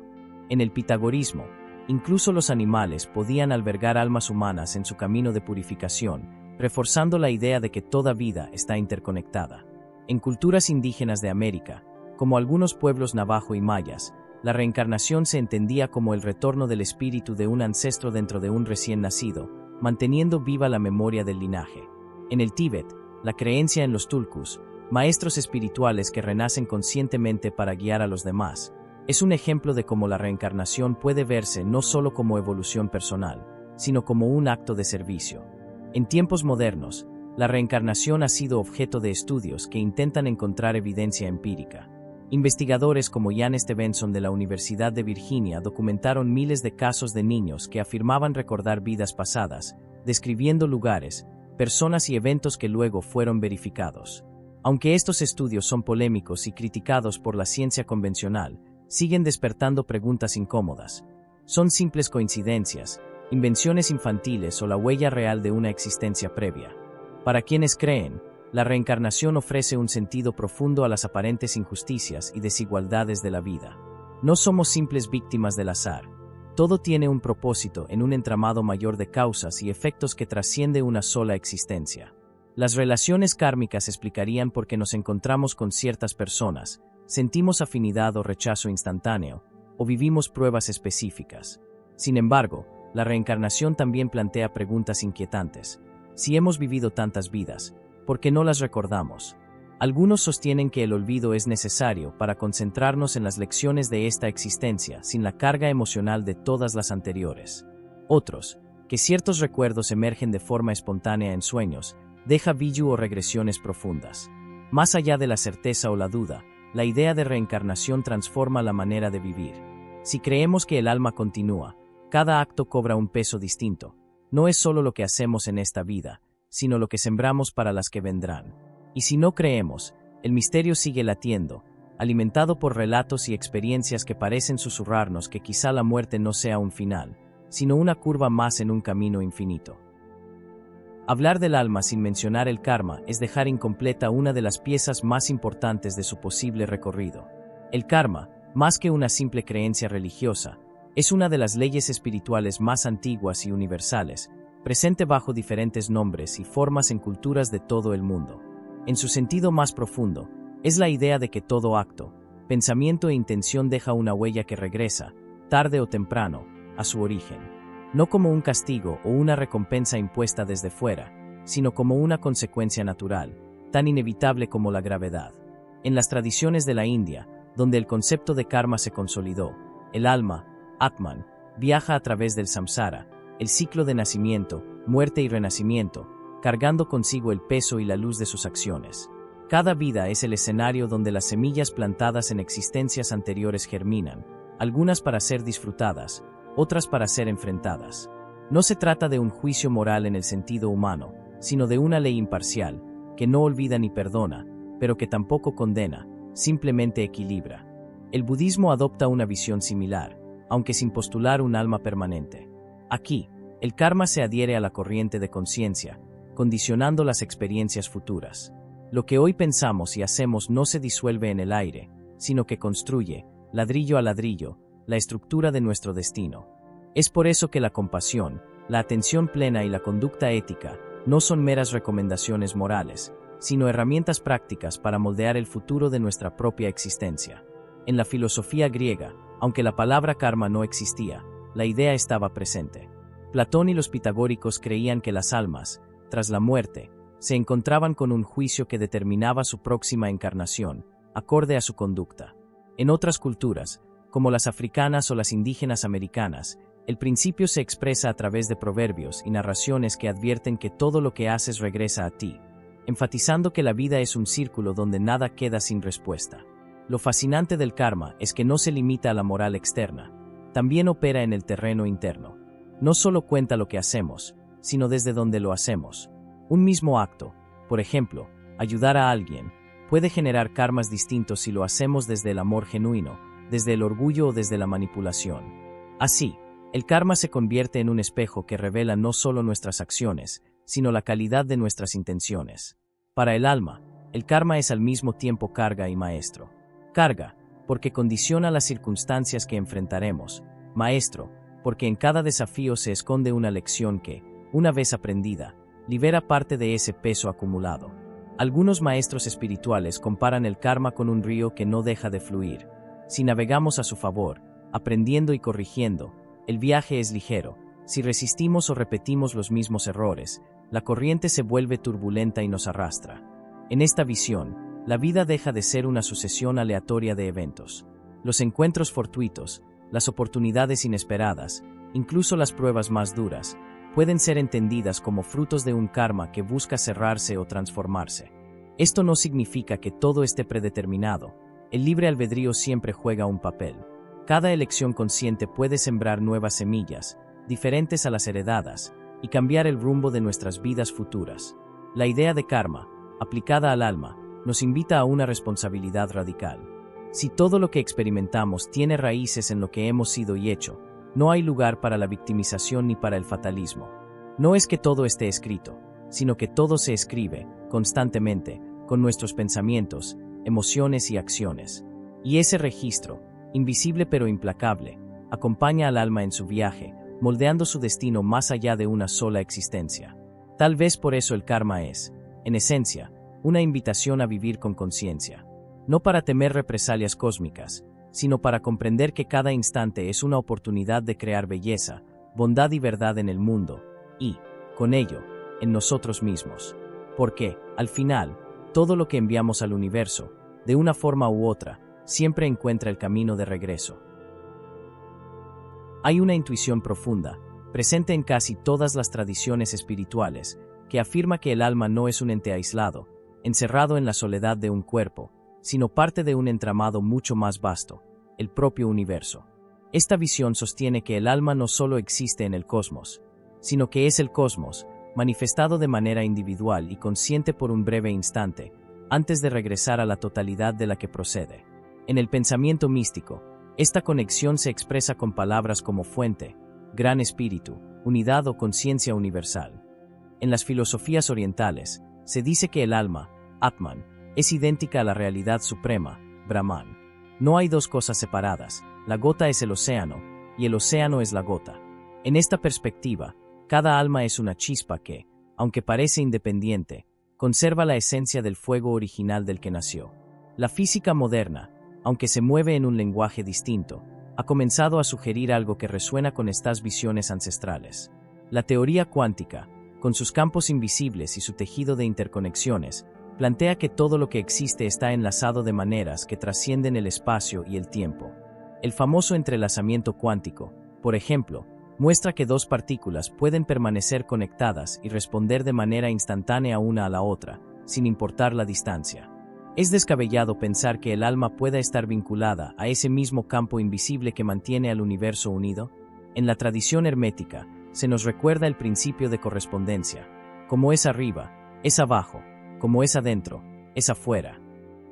En el pitagorismo, incluso los animales podían albergar almas humanas en su camino de purificación, reforzando la idea de que toda vida está interconectada. En culturas indígenas de América, como algunos pueblos navajo y mayas, la reencarnación se entendía como el retorno del espíritu de un ancestro dentro de un recién nacido, manteniendo viva la memoria del linaje. En el Tíbet, la creencia en los tulkus, maestros espirituales que renacen conscientemente para guiar a los demás, es un ejemplo de cómo la reencarnación puede verse no solo como evolución personal, sino como un acto de servicio. En tiempos modernos, la reencarnación ha sido objeto de estudios que intentan encontrar evidencia empírica. Investigadores como Ian Stevenson de la Universidad de Virginia documentaron miles de casos de niños que afirmaban recordar vidas pasadas, describiendo lugares, personas y eventos que luego fueron verificados. Aunque estos estudios son polémicos y criticados por la ciencia convencional, siguen despertando preguntas incómodas. ¿Son simples coincidencias, invenciones infantiles o la huella real de una existencia previa? Para quienes creen, la reencarnación ofrece un sentido profundo a las aparentes injusticias y desigualdades de la vida. No somos simples víctimas del azar. Todo tiene un propósito en un entramado mayor de causas y efectos que trasciende una sola existencia. Las relaciones kármicas explicarían por qué nos encontramos con ciertas personas, sentimos afinidad o rechazo instantáneo, o vivimos pruebas específicas. Sin embargo, la reencarnación también plantea preguntas inquietantes. Si hemos vivido tantas vidas, porque no las recordamos. Algunos sostienen que el olvido es necesario para concentrarnos en las lecciones de esta existencia sin la carga emocional de todas las anteriores. Otros, que ciertos recuerdos emergen de forma espontánea en sueños, déjà vu o regresiones profundas. Más allá de la certeza o la duda, la idea de reencarnación transforma la manera de vivir. Si creemos que el alma continúa, cada acto cobra un peso distinto. No es solo lo que hacemos en esta vida, sino lo que sembramos para las que vendrán. Y si no creemos, el misterio sigue latiendo, alimentado por relatos y experiencias que parecen susurrarnos que quizá la muerte no sea un final, sino una curva más en un camino infinito. Hablar del alma sin mencionar el karma es dejar incompleta una de las piezas más importantes de su posible recorrido. El karma, más que una simple creencia religiosa, es una de las leyes espirituales más antiguas y universales, presente bajo diferentes nombres y formas en culturas de todo el mundo. En su sentido más profundo, es la idea de que todo acto, pensamiento e intención deja una huella que regresa, tarde o temprano, a su origen. No como un castigo o una recompensa impuesta desde fuera, sino como una consecuencia natural, tan inevitable como la gravedad. En las tradiciones de la India, donde el concepto de karma se consolidó, el alma, Atman, viaja a través del samsara, el ciclo de nacimiento, muerte y renacimiento, cargando consigo el peso y la luz de sus acciones. Cada vida es el escenario donde las semillas plantadas en existencias anteriores germinan, algunas para ser disfrutadas, otras para ser enfrentadas. No se trata de un juicio moral en el sentido humano, sino de una ley imparcial, que no olvida ni perdona, pero que tampoco condena, simplemente equilibra. El budismo adopta una visión similar, aunque sin postular un alma permanente. Aquí, el karma se adhiere a la corriente de conciencia, condicionando las experiencias futuras. Lo que hoy pensamos y hacemos no se disuelve en el aire, sino que construye, ladrillo a ladrillo, la estructura de nuestro destino. Es por eso que la compasión, la atención plena y la conducta ética no son meras recomendaciones morales, sino herramientas prácticas para moldear el futuro de nuestra propia existencia. En la filosofía griega, aunque la palabra karma no existía, la idea estaba presente. Platón y los pitagóricos creían que las almas, tras la muerte, se encontraban con un juicio que determinaba su próxima encarnación, acorde a su conducta. En otras culturas, como las africanas o las indígenas americanas, el principio se expresa a través de proverbios y narraciones que advierten que todo lo que haces regresa a ti, enfatizando que la vida es un círculo donde nada queda sin respuesta. Lo fascinante del karma es que no se limita a la moral externa, también opera en el terreno interno. No solo cuenta lo que hacemos, sino desde donde lo hacemos. Un mismo acto, por ejemplo, ayudar a alguien, puede generar karmas distintos si lo hacemos desde el amor genuino, desde el orgullo o desde la manipulación. Así, el karma se convierte en un espejo que revela no solo nuestras acciones, sino la calidad de nuestras intenciones. Para el alma, el karma es al mismo tiempo carga y maestro. Carga, porque condiciona las circunstancias que enfrentaremos. Maestro, porque en cada desafío se esconde una lección que, una vez aprendida, libera parte de ese peso acumulado. Algunos maestros espirituales comparan el karma con un río que no deja de fluir. Si navegamos a su favor, aprendiendo y corrigiendo, el viaje es ligero. Si resistimos o repetimos los mismos errores, la corriente se vuelve turbulenta y nos arrastra. En esta visión, la vida deja de ser una sucesión aleatoria de eventos. Los encuentros fortuitos, las oportunidades inesperadas, incluso las pruebas más duras, pueden ser entendidas como frutos de un karma que busca cerrarse o transformarse. Esto no significa que todo esté predeterminado. El libre albedrío siempre juega un papel. Cada elección consciente puede sembrar nuevas semillas, diferentes a las heredadas, y cambiar el rumbo de nuestras vidas futuras. La idea de karma, aplicada al alma, nos invita a una responsabilidad radical. Si todo lo que experimentamos tiene raíces en lo que hemos sido y hecho, no hay lugar para la victimización ni para el fatalismo. No es que todo esté escrito, sino que todo se escribe, constantemente, con nuestros pensamientos, emociones y acciones. Y ese registro, invisible pero implacable, acompaña al alma en su viaje, moldeando su destino más allá de una sola existencia. Tal vez por eso el karma es, en esencia, una invitación a vivir con conciencia. No para temer represalias cósmicas, sino para comprender que cada instante es una oportunidad de crear belleza, bondad y verdad en el mundo, y, con ello, en nosotros mismos. Porque, al final, todo lo que enviamos al universo, de una forma u otra, siempre encuentra el camino de regreso. Hay una intuición profunda, presente en casi todas las tradiciones espirituales, que afirma que el alma no es un ente aislado, encerrado en la soledad de un cuerpo, sino parte de un entramado mucho más vasto, el propio universo. Esta visión sostiene que el alma no solo existe en el cosmos, sino que es el cosmos, manifestado de manera individual y consciente por un breve instante, antes de regresar a la totalidad de la que procede. En el pensamiento místico, esta conexión se expresa con palabras como fuente, gran espíritu, unidad o conciencia universal. En las filosofías orientales, se dice que el alma, Atman, es idéntica a la realidad suprema, Brahman. No hay dos cosas separadas, la gota es el océano, y el océano es la gota. En esta perspectiva, cada alma es una chispa que, aunque parece independiente, conserva la esencia del fuego original del que nació. La física moderna, aunque se mueve en un lenguaje distinto, ha comenzado a sugerir algo que resuena con estas visiones ancestrales. La teoría cuántica, con sus campos invisibles y su tejido de interconexiones, plantea que todo lo que existe está enlazado de maneras que trascienden el espacio y el tiempo. El famoso entrelazamiento cuántico, por ejemplo, muestra que dos partículas pueden permanecer conectadas y responder de manera instantánea una a la otra, sin importar la distancia. Es descabellado pensar que el alma pueda estar vinculada a ese mismo campo invisible que mantiene al universo unido. En la tradición hermética, se nos recuerda el principio de correspondencia. Como es arriba, es abajo, como es adentro, es afuera.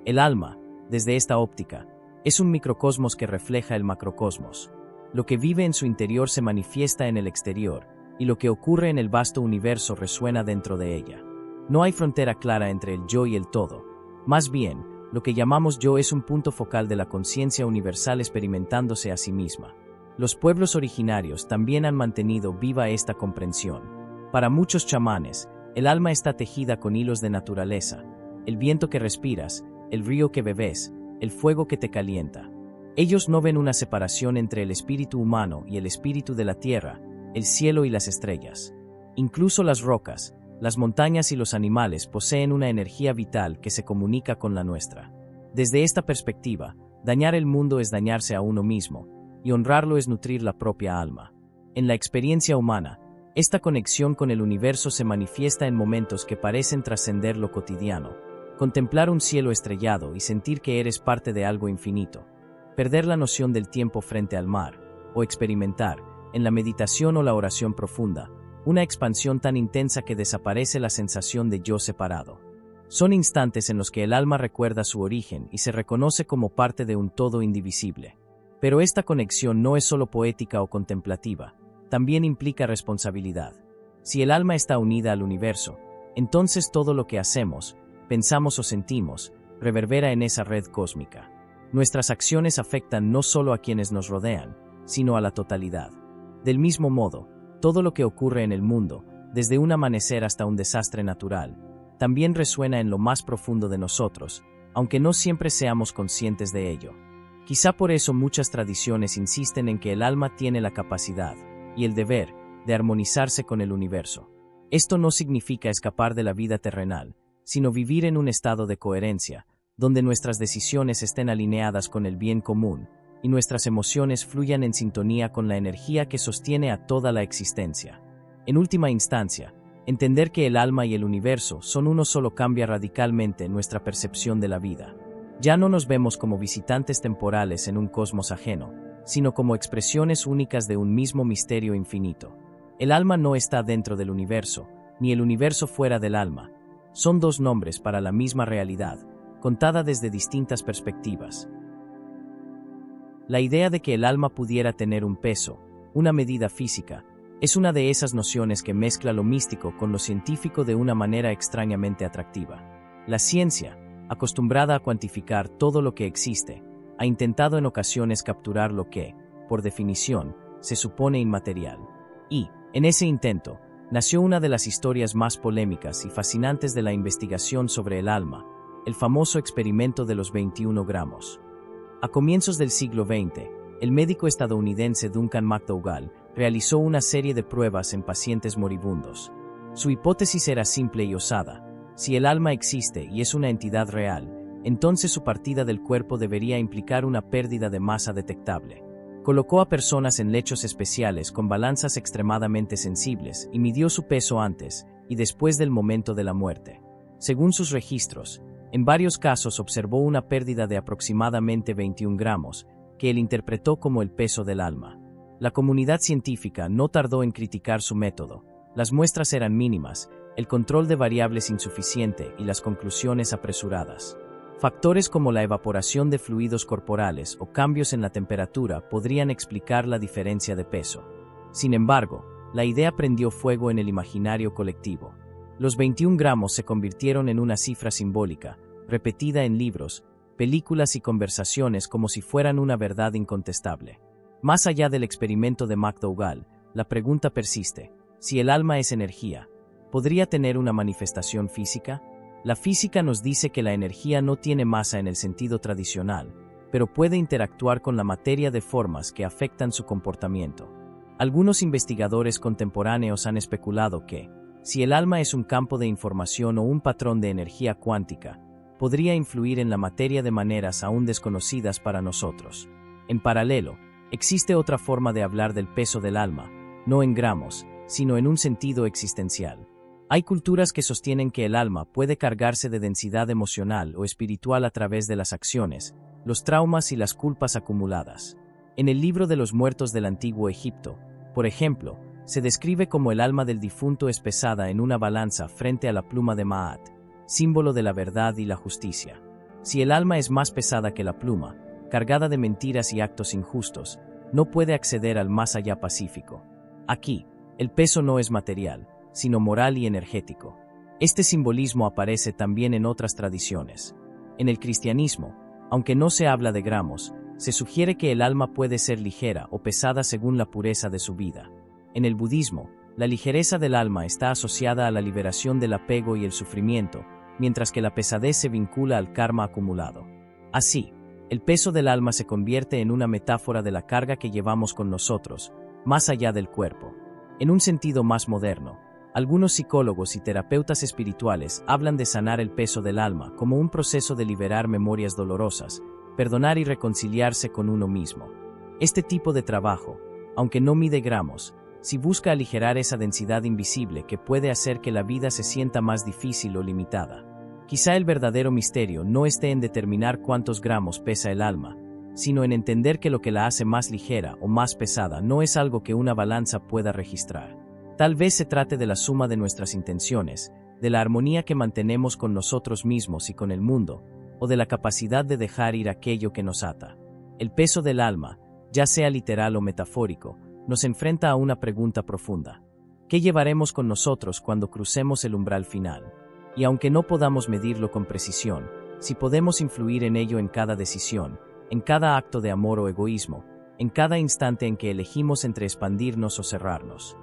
El alma, desde esta óptica, es un microcosmos que refleja el macrocosmos. Lo que vive en su interior se manifiesta en el exterior, y lo que ocurre en el vasto universo resuena dentro de ella. No hay frontera clara entre el yo y el todo. Más bien, lo que llamamos yo es un punto focal de la conciencia universal experimentándose a sí misma. Los pueblos originarios también han mantenido viva esta comprensión. Para muchos chamanes, el alma está tejida con hilos de naturaleza, el viento que respiras, el río que bebes, el fuego que te calienta. Ellos no ven una separación entre el espíritu humano y el espíritu de la tierra, el cielo y las estrellas. Incluso las rocas, las montañas y los animales poseen una energía vital que se comunica con la nuestra. Desde esta perspectiva, dañar el mundo es dañarse a uno mismo, y honrarlo es nutrir la propia alma. En la experiencia humana, esta conexión con el universo se manifiesta en momentos que parecen trascender lo cotidiano. Contemplar un cielo estrellado y sentir que eres parte de algo infinito. Perder la noción del tiempo frente al mar, o experimentar, en la meditación o la oración profunda, una expansión tan intensa que desaparece la sensación de yo separado. Son instantes en los que el alma recuerda su origen y se reconoce como parte de un todo indivisible. Pero esta conexión no es solo poética o contemplativa, también implica responsabilidad. Si el alma está unida al universo, entonces todo lo que hacemos, pensamos o sentimos, reverbera en esa red cósmica. Nuestras acciones afectan no solo a quienes nos rodean, sino a la totalidad. Del mismo modo, todo lo que ocurre en el mundo, desde un amanecer hasta un desastre natural, también resuena en lo más profundo de nosotros, aunque no siempre seamos conscientes de ello. Quizá por eso muchas tradiciones insisten en que el alma tiene la capacidad, y el deber, de armonizarse con el universo. Esto no significa escapar de la vida terrenal, sino vivir en un estado de coherencia, donde nuestras decisiones estén alineadas con el bien común, y nuestras emociones fluyan en sintonía con la energía que sostiene a toda la existencia. En última instancia, entender que el alma y el universo son uno solo cambia radicalmente nuestra percepción de la vida. Ya no nos vemos como visitantes temporales en un cosmos ajeno, sino como expresiones únicas de un mismo misterio infinito. El alma no está dentro del universo, ni el universo fuera del alma. Son dos nombres para la misma realidad, contada desde distintas perspectivas. La idea de que el alma pudiera tener un peso, una medida física, es una de esas nociones que mezcla lo místico con lo científico de una manera extrañamente atractiva. La ciencia, acostumbrada a cuantificar todo lo que existe, ha intentado en ocasiones capturar lo que, por definición, se supone inmaterial. Y, en ese intento, nació una de las historias más polémicas y fascinantes de la investigación sobre el alma, el famoso experimento de los 21 gramos. A comienzos del siglo XX, el médico estadounidense Duncan McDougall realizó una serie de pruebas en pacientes moribundos. Su hipótesis era simple y osada: Si el alma existe y es una entidad real, entonces su partida del cuerpo debería implicar una pérdida de masa detectable. Colocó a personas en lechos especiales con balanzas extremadamente sensibles y midió su peso antes y después del momento de la muerte. Según sus registros, en varios casos observó una pérdida de aproximadamente 21 gramos, que él interpretó como el peso del alma. La comunidad científica no tardó en criticar su método. Las muestras eran mínimas, el control de variables insuficiente y las conclusiones apresuradas. Factores como la evaporación de fluidos corporales o cambios en la temperatura podrían explicar la diferencia de peso. Sin embargo, la idea prendió fuego en el imaginario colectivo. Los 21 gramos se convirtieron en una cifra simbólica, repetida en libros, películas y conversaciones como si fueran una verdad incontestable. Más allá del experimento de McDougall, la pregunta persiste: si el alma es energía, ¿podría tener una manifestación física? La física nos dice que la energía no tiene masa en el sentido tradicional, pero puede interactuar con la materia de formas que afectan su comportamiento. Algunos investigadores contemporáneos han especulado que, si el alma es un campo de información o un patrón de energía cuántica, podría influir en la materia de maneras aún desconocidas para nosotros. En paralelo, existe otra forma de hablar del peso del alma, no en gramos, sino en un sentido existencial. Hay culturas que sostienen que el alma puede cargarse de densidad emocional o espiritual a través de las acciones, los traumas y las culpas acumuladas. En el libro de los muertos del antiguo Egipto, por ejemplo, se describe como el alma del difunto es pesada en una balanza frente a la pluma de Maat, símbolo de la verdad y la justicia. Si el alma es más pesada que la pluma, cargada de mentiras y actos injustos, no puede acceder al más allá pacífico. Aquí, el peso no es material, sino moral y energético. Este simbolismo aparece también en otras tradiciones. En el cristianismo, aunque no se habla de gramos, se sugiere que el alma puede ser ligera o pesada según la pureza de su vida. En el budismo, la ligereza del alma está asociada a la liberación del apego y el sufrimiento, mientras que la pesadez se vincula al karma acumulado. Así, el peso del alma se convierte en una metáfora de la carga que llevamos con nosotros, más allá del cuerpo. En un sentido más moderno, algunos psicólogos y terapeutas espirituales hablan de sanar el peso del alma como un proceso de liberar memorias dolorosas, perdonar y reconciliarse con uno mismo. Este tipo de trabajo, aunque no mide gramos, sí busca aligerar esa densidad invisible que puede hacer que la vida se sienta más difícil o limitada. Quizá el verdadero misterio no esté en determinar cuántos gramos pesa el alma, sino en entender que lo que la hace más ligera o más pesada no es algo que una balanza pueda registrar. Tal vez se trate de la suma de nuestras intenciones, de la armonía que mantenemos con nosotros mismos y con el mundo, o de la capacidad de dejar ir aquello que nos ata. El peso del alma, ya sea literal o metafórico, nos enfrenta a una pregunta profunda. ¿Qué llevaremos con nosotros cuando crucemos el umbral final? Y aunque no podamos medirlo con precisión, si podemos influir en ello en cada decisión, en cada acto de amor o egoísmo, en cada instante en que elegimos entre expandirnos o cerrarnos.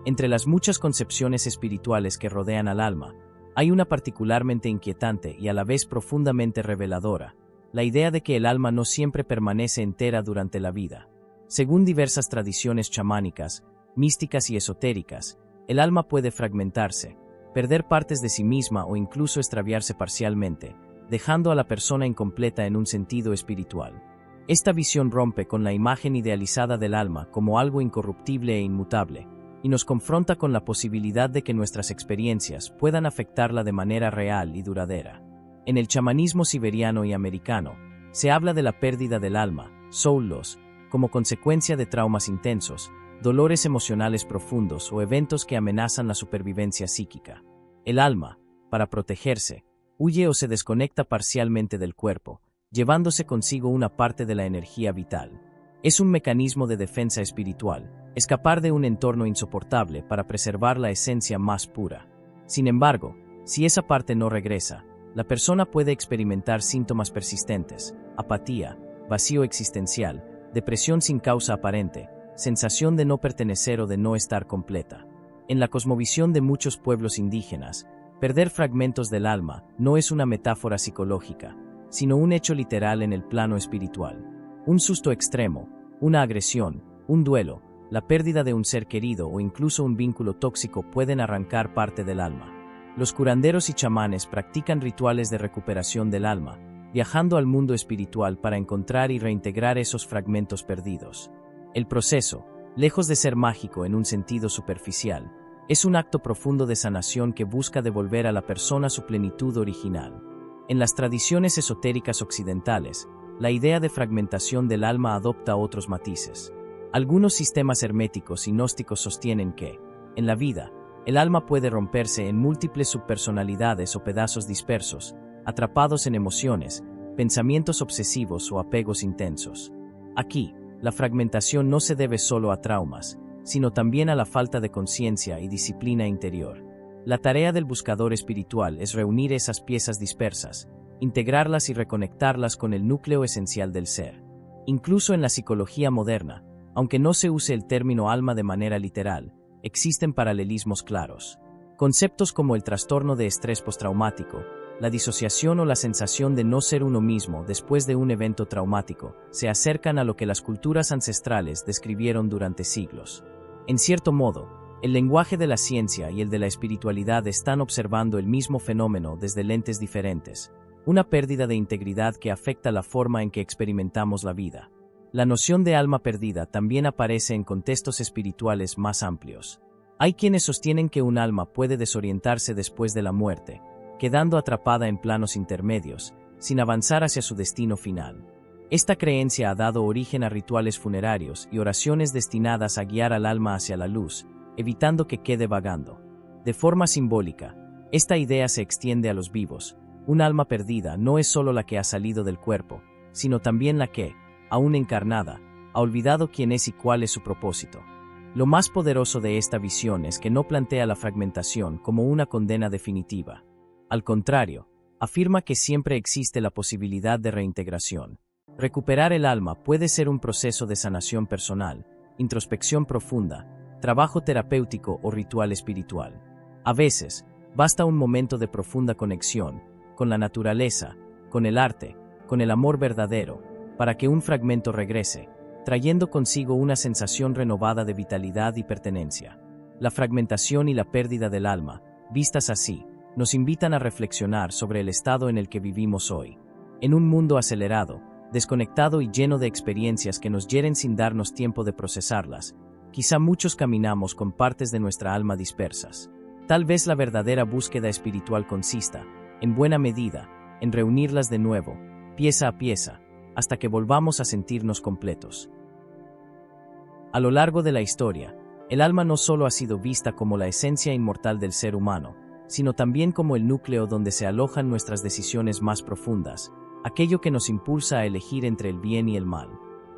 Entre las muchas concepciones espirituales que rodean al alma, hay una particularmente inquietante y a la vez profundamente reveladora, la idea de que el alma no siempre permanece entera durante la vida. Según diversas tradiciones chamánicas, místicas y esotéricas, el alma puede fragmentarse, perder partes de sí misma o incluso extraviarse parcialmente, dejando a la persona incompleta en un sentido espiritual. Esta visión rompe con la imagen idealizada del alma como algo incorruptible e inmutable, y nos confronta con la posibilidad de que nuestras experiencias puedan afectarla de manera real y duradera. En el chamanismo siberiano y americano, se habla de la pérdida del alma, soul loss, como consecuencia de traumas intensos, dolores emocionales profundos o eventos que amenazan la supervivencia psíquica. El alma, para protegerse, huye o se desconecta parcialmente del cuerpo, llevándose consigo una parte de la energía vital. Es un mecanismo de defensa espiritual, escapar de un entorno insoportable para preservar la esencia más pura. Sin embargo, si esa parte no regresa, la persona puede experimentar síntomas persistentes, apatía, vacío existencial, depresión sin causa aparente, sensación de no pertenecer o de no estar completa. En la cosmovisión de muchos pueblos indígenas, perder fragmentos del alma no es una metáfora psicológica, sino un hecho literal en el plano espiritual. Un susto extremo, una agresión, un duelo, la pérdida de un ser querido o incluso un vínculo tóxico pueden arrancar parte del alma. Los curanderos y chamanes practican rituales de recuperación del alma, viajando al mundo espiritual para encontrar y reintegrar esos fragmentos perdidos. El proceso, lejos de ser mágico en un sentido superficial, es un acto profundo de sanación que busca devolver a la persona su plenitud original. En las tradiciones esotéricas occidentales, la idea de fragmentación del alma adopta otros matices. Algunos sistemas herméticos y gnósticos sostienen que, en la vida, el alma puede romperse en múltiples subpersonalidades o pedazos dispersos, atrapados en emociones, pensamientos obsesivos o apegos intensos. Aquí, la fragmentación no se debe solo a traumas, sino también a la falta de conciencia y disciplina interior. La tarea del buscador espiritual es reunir esas piezas dispersas, integrarlas y reconectarlas con el núcleo esencial del ser. Incluso en la psicología moderna, aunque no se use el término alma de manera literal, existen paralelismos claros. Conceptos como el trastorno de estrés postraumático, la disociación o la sensación de no ser uno mismo después de un evento traumático, se acercan a lo que las culturas ancestrales describieron durante siglos. En cierto modo, el lenguaje de la ciencia y el de la espiritualidad están observando el mismo fenómeno desde lentes diferentes, una pérdida de integridad que afecta la forma en que experimentamos la vida. La noción de alma perdida también aparece en contextos espirituales más amplios. Hay quienes sostienen que un alma puede desorientarse después de la muerte, quedando atrapada en planos intermedios, sin avanzar hacia su destino final. Esta creencia ha dado origen a rituales funerarios y oraciones destinadas a guiar al alma hacia la luz, evitando que quede vagando. De forma simbólica, esta idea se extiende a los vivos. Un alma perdida no es solo la que ha salido del cuerpo, sino también la que, aún encarnada, ha olvidado quién es y cuál es su propósito. Lo más poderoso de esta visión es que no plantea la fragmentación como una condena definitiva. Al contrario, afirma que siempre existe la posibilidad de reintegración. Recuperar el alma puede ser un proceso de sanación personal, introspección profunda, trabajo terapéutico o ritual espiritual. A veces, basta un momento de profunda conexión, con la naturaleza, con el arte, con el amor verdadero, para que un fragmento regrese, trayendo consigo una sensación renovada de vitalidad y pertenencia. La fragmentación y la pérdida del alma, vistas así, nos invitan a reflexionar sobre el estado en el que vivimos hoy. En un mundo acelerado, desconectado y lleno de experiencias que nos hieren sin darnos tiempo de procesarlas, quizá muchos caminamos con partes de nuestra alma dispersas. Tal vez la verdadera búsqueda espiritual consista, en buena medida, en reunirlas de nuevo, pieza a pieza, hasta que volvamos a sentirnos completos. A lo largo de la historia, el alma no solo ha sido vista como la esencia inmortal del ser humano, sino también como el núcleo donde se alojan nuestras decisiones más profundas, aquello que nos impulsa a elegir entre el bien y el mal.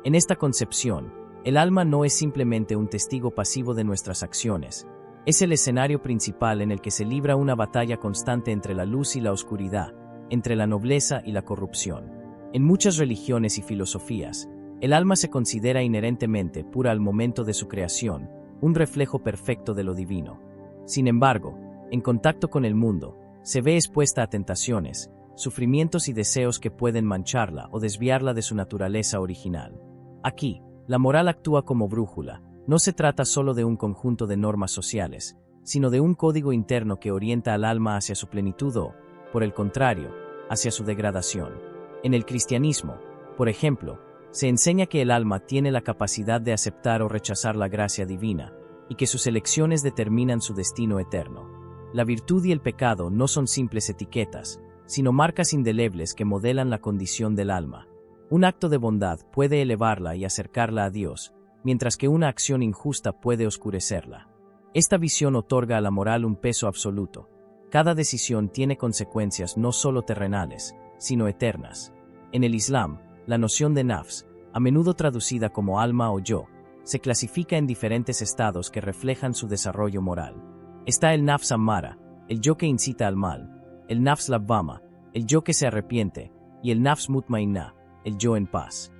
En esta concepción, el alma no es simplemente un testigo pasivo de nuestras acciones, es el escenario principal en el que se libra una batalla constante entre la luz y la oscuridad, entre la nobleza y la corrupción. En muchas religiones y filosofías, el alma se considera inherentemente pura al momento de su creación, un reflejo perfecto de lo divino. Sin embargo, en contacto con el mundo, se ve expuesta a tentaciones, sufrimientos y deseos que pueden mancharla o desviarla de su naturaleza original. Aquí, la moral actúa como brújula. No se trata solo de un conjunto de normas sociales, sino de un código interno que orienta al alma hacia su plenitud o, por el contrario, hacia su degradación. En el cristianismo, por ejemplo, se enseña que el alma tiene la capacidad de aceptar o rechazar la gracia divina, y que sus elecciones determinan su destino eterno. La virtud y el pecado no son simples etiquetas, sino marcas indelebles que modelan la condición del alma. Un acto de bondad puede elevarla y acercarla a Dios, mientras que una acción injusta puede oscurecerla. Esta visión otorga a la moral un peso absoluto. Cada decisión tiene consecuencias no solo terrenales, sino eternas. En el Islam, la noción de nafs, a menudo traducida como alma o yo, se clasifica en diferentes estados que reflejan su desarrollo moral. Está el nafs ammara, el yo que incita al mal, el nafs lawwama, el yo que se arrepiente, y el nafs mutmainna, el yo en paz.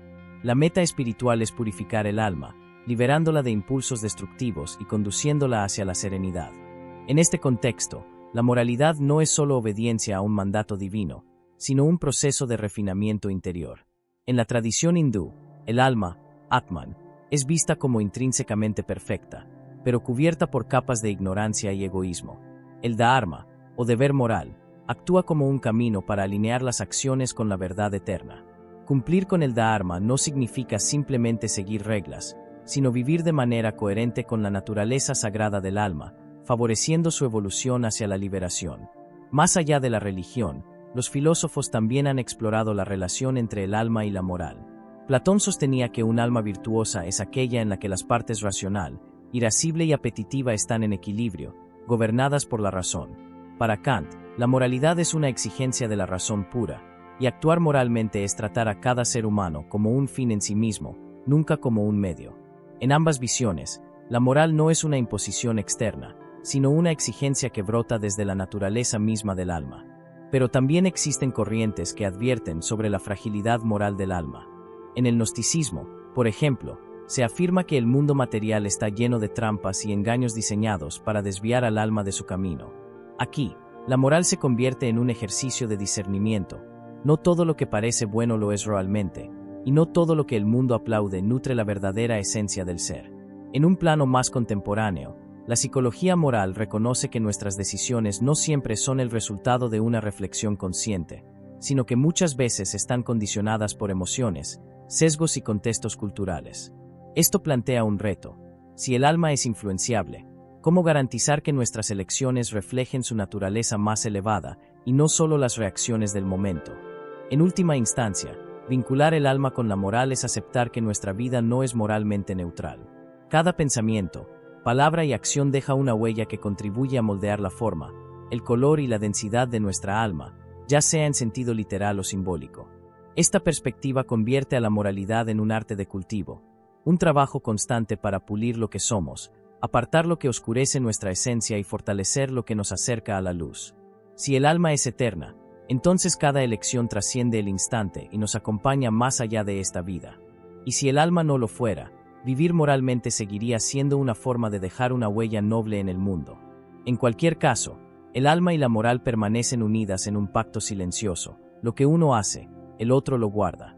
La meta espiritual es purificar el alma, liberándola de impulsos destructivos y conduciéndola hacia la serenidad. En este contexto, la moralidad no es solo obediencia a un mandato divino, sino un proceso de refinamiento interior. En la tradición hindú, el alma, Atman, es vista como intrínsecamente perfecta, pero cubierta por capas de ignorancia y egoísmo. El Dharma, o deber moral, actúa como un camino para alinear las acciones con la verdad eterna. Cumplir con el Dharma no significa simplemente seguir reglas, sino vivir de manera coherente con la naturaleza sagrada del alma, favoreciendo su evolución hacia la liberación. Más allá de la religión, los filósofos también han explorado la relación entre el alma y la moral. Platón sostenía que un alma virtuosa es aquella en la que las partes racional, irascible y apetitiva están en equilibrio, gobernadas por la razón. Para Kant, la moralidad es una exigencia de la razón pura, y actuar moralmente es tratar a cada ser humano como un fin en sí mismo, nunca como un medio. En ambas visiones, la moral no es una imposición externa, sino una exigencia que brota desde la naturaleza misma del alma. Pero también existen corrientes que advierten sobre la fragilidad moral del alma. En el gnosticismo, por ejemplo, se afirma que el mundo material está lleno de trampas y engaños diseñados para desviar al alma de su camino. Aquí, la moral se convierte en un ejercicio de discernimiento. No todo lo que parece bueno lo es realmente, y no todo lo que el mundo aplaude nutre la verdadera esencia del ser. En un plano más contemporáneo, la psicología moral reconoce que nuestras decisiones no siempre son el resultado de una reflexión consciente, sino que muchas veces están condicionadas por emociones, sesgos y contextos culturales. Esto plantea un reto. Si el alma es influenciable, ¿cómo garantizar que nuestras elecciones reflejen su naturaleza más elevada y no solo las reacciones del momento? En última instancia, vincular el alma con la moral es aceptar que nuestra vida no es moralmente neutral. Cada pensamiento, palabra y acción deja una huella que contribuye a moldear la forma, el color y la densidad de nuestra alma, ya sea en sentido literal o simbólico. Esta perspectiva convierte a la moralidad en un arte de cultivo, un trabajo constante para pulir lo que somos, apartar lo que oscurece nuestra esencia y fortalecer lo que nos acerca a la luz. Si el alma es eterna, entonces cada elección trasciende el instante y nos acompaña más allá de esta vida. Y si el alma no lo fuera, vivir moralmente seguiría siendo una forma de dejar una huella noble en el mundo. En cualquier caso, el alma y la moral permanecen unidas en un pacto silencioso. Lo que uno hace, el otro lo guarda.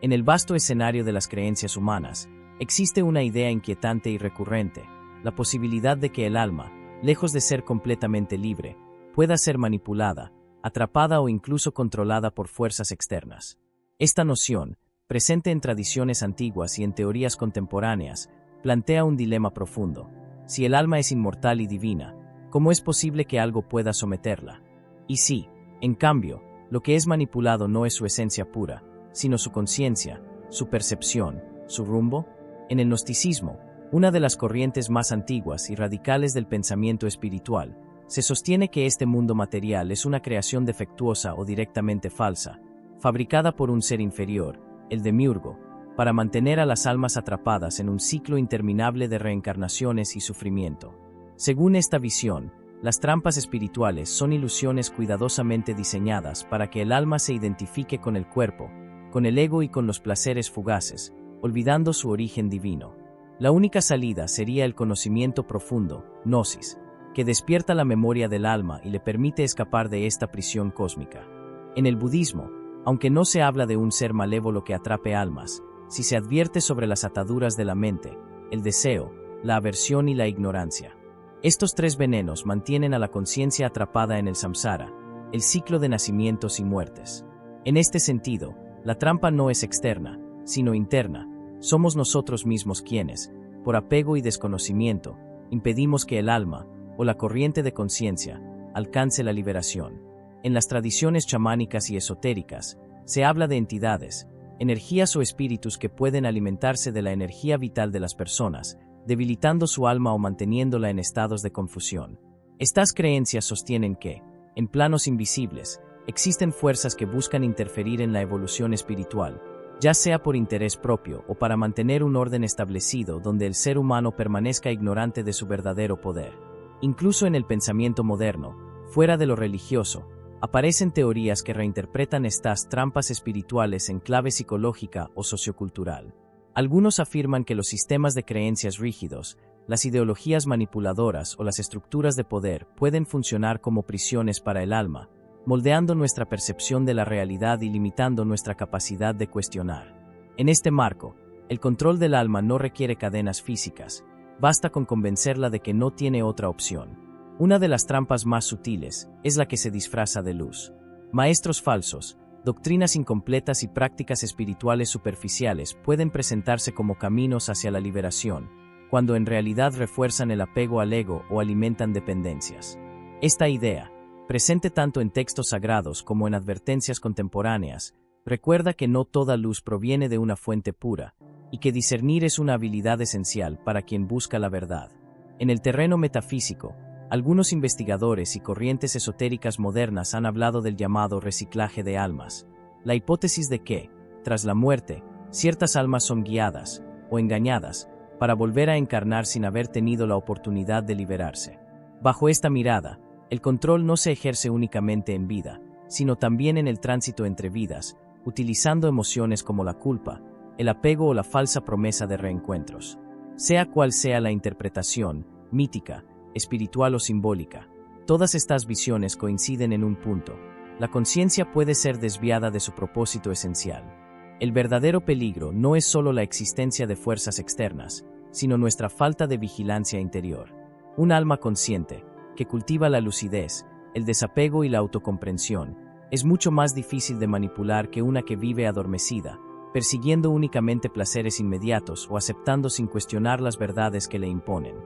En el vasto escenario de las creencias humanas, existe una idea inquietante y recurrente, la posibilidad de que el alma, lejos de ser completamente libre, pueda ser manipulada, atrapada o incluso controlada por fuerzas externas. Esta noción, presente en tradiciones antiguas y en teorías contemporáneas, plantea un dilema profundo. Si el alma es inmortal y divina, ¿cómo es posible que algo pueda someterla? Y si, en cambio, lo que es manipulado no es su esencia pura, sino su conciencia, su percepción, su rumbo? En el gnosticismo, una de las corrientes más antiguas y radicales del pensamiento espiritual, se sostiene que este mundo material es una creación defectuosa o directamente falsa, fabricada por un ser inferior, el demiurgo, para mantener a las almas atrapadas en un ciclo interminable de reencarnaciones y sufrimiento. Según esta visión, las trampas espirituales son ilusiones cuidadosamente diseñadas para que el alma se identifique con el cuerpo, con el ego y con los placeres fugaces, olvidando su origen divino. La única salida sería el conocimiento profundo, gnosis, que despierta la memoria del alma y le permite escapar de esta prisión cósmica. En el budismo, aunque no se habla de un ser malévolo que atrape almas, si se advierte sobre las ataduras de la mente, el deseo, la aversión y la ignorancia. Estos tres venenos mantienen a la conciencia atrapada en el samsara, el ciclo de nacimientos y muertes. En este sentido, la trampa no es externa, sino interna. Somos nosotros mismos quienes, por apego y desconocimiento, impedimos que el alma, o la corriente de conciencia, alcance la liberación. En las tradiciones chamánicas y esotéricas, se habla de entidades, energías o espíritus que pueden alimentarse de la energía vital de las personas, debilitando su alma o manteniéndola en estados de confusión. Estas creencias sostienen que, en planos invisibles, existen fuerzas que buscan interferir en la evolución espiritual, ya sea por interés propio o para mantener un orden establecido donde el ser humano permanezca ignorante de su verdadero poder. Incluso en el pensamiento moderno, fuera de lo religioso, aparecen teorías que reinterpretan estas trampas espirituales en clave psicológica o sociocultural. Algunos afirman que los sistemas de creencias rígidos, las ideologías manipuladoras o las estructuras de poder pueden funcionar como prisiones para el alma, moldeando nuestra percepción de la realidad y limitando nuestra capacidad de cuestionar. En este marco, el control del alma no requiere cadenas físicas, basta con convencerla de que no tiene otra opción. Una de las trampas más sutiles es la que se disfraza de luz. Maestros falsos, doctrinas incompletas y prácticas espirituales superficiales pueden presentarse como caminos hacia la liberación, cuando en realidad refuerzan el apego al ego o alimentan dependencias. Esta idea, presente tanto en textos sagrados como en advertencias contemporáneas, recuerda que no toda luz proviene de una fuente pura, y que discernir es una habilidad esencial para quien busca la verdad. En el terreno metafísico, algunos investigadores y corrientes esotéricas modernas han hablado del llamado reciclaje de almas, la hipótesis de que, tras la muerte, ciertas almas son guiadas, o engañadas, para volver a encarnar sin haber tenido la oportunidad de liberarse. Bajo esta mirada, el control no se ejerce únicamente en vida, sino también en el tránsito entre vidas, utilizando emociones como la culpa, el apego o la falsa promesa de reencuentros. Sea cual sea la interpretación, mítica, espiritual o simbólica, todas estas visiones coinciden en un punto: la conciencia puede ser desviada de su propósito esencial. El verdadero peligro no es solo la existencia de fuerzas externas, sino nuestra falta de vigilancia interior. Un alma consciente, que cultiva la lucidez, el desapego y la autocomprensión, es mucho más difícil de manipular que una que vive adormecida, persiguiendo únicamente placeres inmediatos o aceptando sin cuestionar las verdades que le imponen.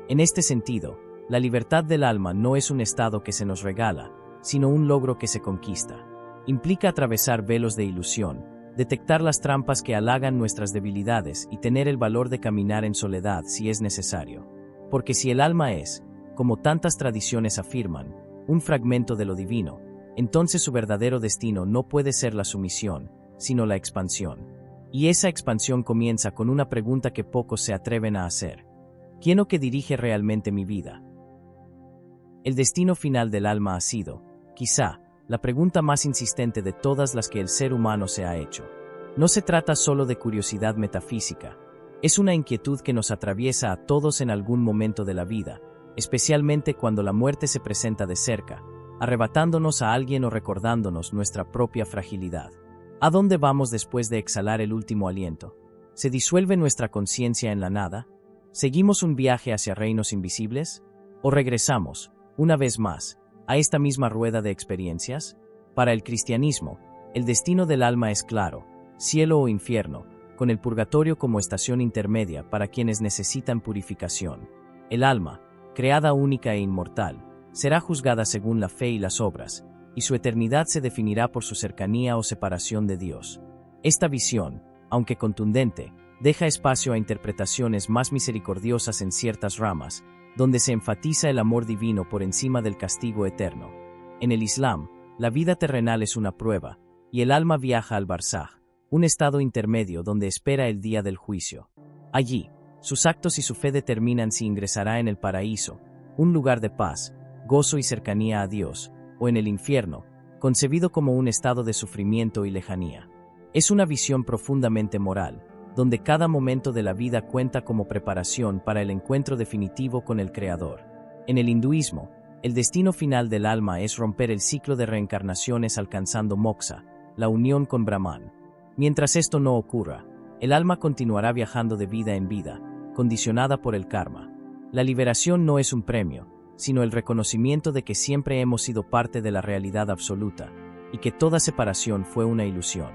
En este sentido, la libertad del alma no es un estado que se nos regala, sino un logro que se conquista. Implica atravesar velos de ilusión, detectar las trampas que halagan nuestras debilidades y tener el valor de caminar en soledad si es necesario. Porque si el alma es, como tantas tradiciones afirman, un fragmento de lo divino, entonces su verdadero destino no puede ser la sumisión, sino la expansión. Y esa expansión comienza con una pregunta que pocos se atreven a hacer: ¿quién o qué dirige realmente mi vida? El destino final del alma ha sido, quizá, la pregunta más insistente de todas las que el ser humano se ha hecho. No se trata solo de curiosidad metafísica, es una inquietud que nos atraviesa a todos en algún momento de la vida, especialmente cuando la muerte se presenta de cerca, arrebatándonos a alguien o recordándonos nuestra propia fragilidad. ¿A dónde vamos después de exhalar el último aliento? ¿Se disuelve nuestra conciencia en la nada? ¿Seguimos un viaje hacia reinos invisibles? ¿O regresamos, una vez más, a esta misma rueda de experiencias? Para el cristianismo, el destino del alma es claro: cielo o infierno, con el purgatorio como estación intermedia para quienes necesitan purificación. El alma, creada única e inmortal, será juzgada según la fe y las obras, y su eternidad se definirá por su cercanía o separación de Dios. Esta visión, aunque contundente, deja espacio a interpretaciones más misericordiosas en ciertas ramas, donde se enfatiza el amor divino por encima del castigo eterno. En el Islam, la vida terrenal es una prueba, y el alma viaja al Barzaj, un estado intermedio donde espera el día del juicio. Allí, sus actos y su fe determinan si ingresará en el paraíso, un lugar de paz, gozo y cercanía a Dios, o en el infierno, concebido como un estado de sufrimiento y lejanía. Es una visión profundamente moral, donde cada momento de la vida cuenta como preparación para el encuentro definitivo con el Creador. En el hinduismo, el destino final del alma es romper el ciclo de reencarnaciones alcanzando moksha, la unión con Brahman. Mientras esto no ocurra, el alma continuará viajando de vida en vida, condicionada por el karma. La liberación no es un premio, sino el reconocimiento de que siempre hemos sido parte de la realidad absoluta, y que toda separación fue una ilusión.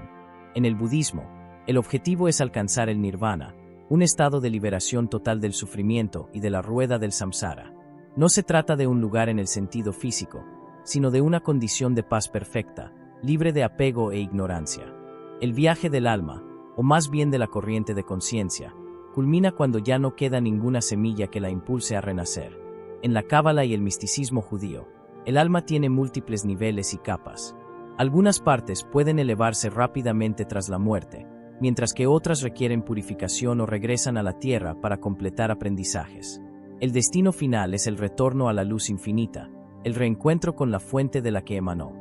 En el budismo, el objetivo es alcanzar el nirvana, un estado de liberación total del sufrimiento y de la rueda del samsara. No se trata de un lugar en el sentido físico, sino de una condición de paz perfecta, libre de apego e ignorancia. El viaje del alma, o más bien de la corriente de conciencia, culmina cuando ya no queda ninguna semilla que la impulse a renacer. En la cábala y el misticismo judío, el alma tiene múltiples niveles y capas. Algunas partes pueden elevarse rápidamente tras la muerte, mientras que otras requieren purificación o regresan a la tierra para completar aprendizajes. El destino final es el retorno a la luz infinita, el reencuentro con la fuente de la que emanó.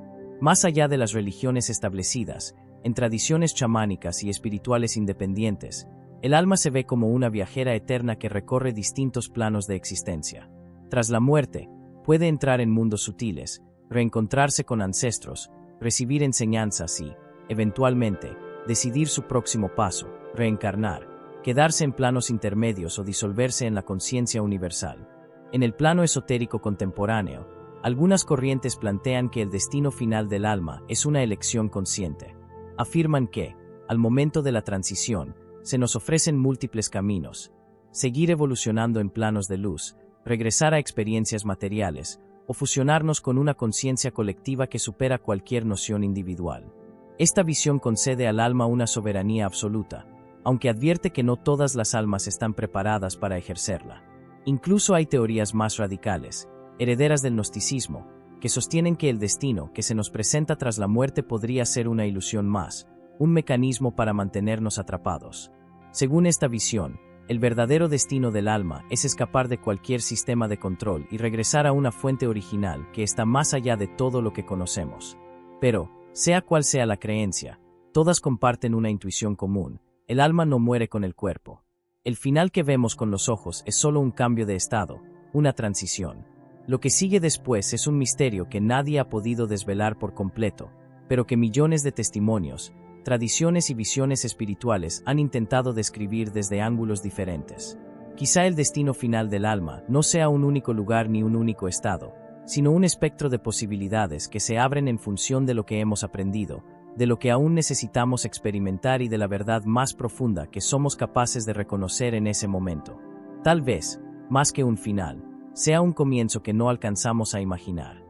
Más allá de las religiones establecidas, en tradiciones chamánicas y espirituales independientes, el alma se ve como una viajera eterna que recorre distintos planos de existencia. Tras la muerte, puede entrar en mundos sutiles, reencontrarse con ancestros, recibir enseñanzas y, eventualmente, decidir su próximo paso, reencarnar, quedarse en planos intermedios o disolverse en la conciencia universal. En el plano esotérico contemporáneo, algunas corrientes plantean que el destino final del alma es una elección consciente. Afirman que, al momento de la transición, se nos ofrecen múltiples caminos: seguir evolucionando en planos de luz, regresar a experiencias materiales, o fusionarnos con una conciencia colectiva que supera cualquier noción individual. Esta visión concede al alma una soberanía absoluta, aunque advierte que no todas las almas están preparadas para ejercerla. Incluso hay teorías más radicales, herederas del gnosticismo, que sostienen que el destino que se nos presenta tras la muerte podría ser una ilusión más, un mecanismo para mantenernos atrapados. Según esta visión, el verdadero destino del alma es escapar de cualquier sistema de control y regresar a una fuente original que está más allá de todo lo que conocemos. Pero, sea cual sea la creencia, todas comparten una intuición común: el alma no muere con el cuerpo. El final que vemos con los ojos es solo un cambio de estado, una transición. Lo que sigue después es un misterio que nadie ha podido desvelar por completo, pero que millones de testimonios, tradiciones y visiones espirituales han intentado describir desde ángulos diferentes. Quizá el destino final del alma no sea un único lugar ni un único estado, sino un espectro de posibilidades que se abren en función de lo que hemos aprendido, de lo que aún necesitamos experimentar y de la verdad más profunda que somos capaces de reconocer en ese momento. Tal vez, más que un final, sea un comienzo que no alcanzamos a imaginar.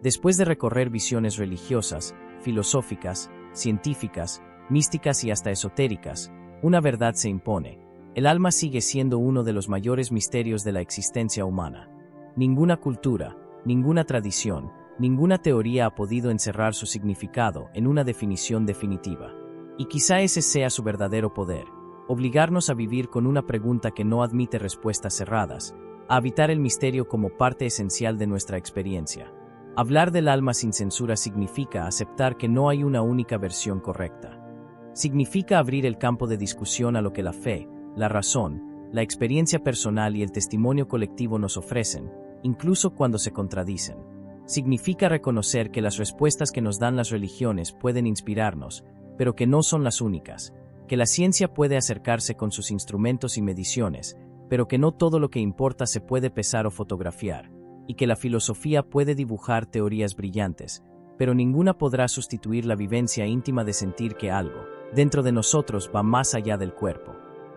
Después de recorrer visiones religiosas, filosóficas, científicas, místicas y hasta esotéricas, una verdad se impone: el alma sigue siendo uno de los mayores misterios de la existencia humana. Ninguna cultura, ninguna tradición, ninguna teoría ha podido encerrar su significado en una definición definitiva. Y quizá ese sea su verdadero poder: obligarnos a vivir con una pregunta que no admite respuestas cerradas, a habitar el misterio como parte esencial de nuestra experiencia. Hablar del alma sin censura significa aceptar que no hay una única versión correcta. Significa abrir el campo de discusión a lo que la fe, la razón, la experiencia personal y el testimonio colectivo nos ofrecen, incluso cuando se contradicen. Significa reconocer que las respuestas que nos dan las religiones pueden inspirarnos, pero que no son las únicas, que la ciencia puede acercarse con sus instrumentos y mediciones, pero que no todo lo que importa se puede pesar o fotografiar, y que la filosofía puede dibujar teorías brillantes, pero ninguna podrá sustituir la vivencia íntima de sentir que algo, dentro de nosotros, va más allá del cuerpo.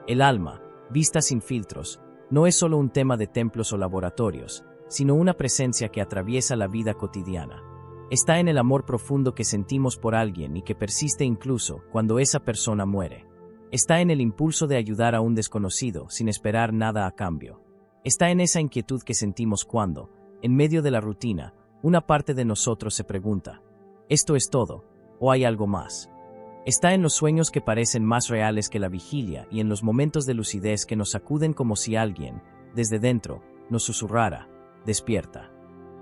El alma, vista sin filtros, no es solo un tema de templos o laboratorios, sino una presencia que atraviesa la vida cotidiana. Está en el amor profundo que sentimos por alguien y que persiste incluso cuando esa persona muere. Está en el impulso de ayudar a un desconocido sin esperar nada a cambio. Está en esa inquietud que sentimos cuando, en medio de la rutina, una parte de nosotros se pregunta: ¿esto es todo, o hay algo más? Está en los sueños que parecen más reales que la vigilia y en los momentos de lucidez que nos sacuden como si alguien, desde dentro, nos susurrara: despierta.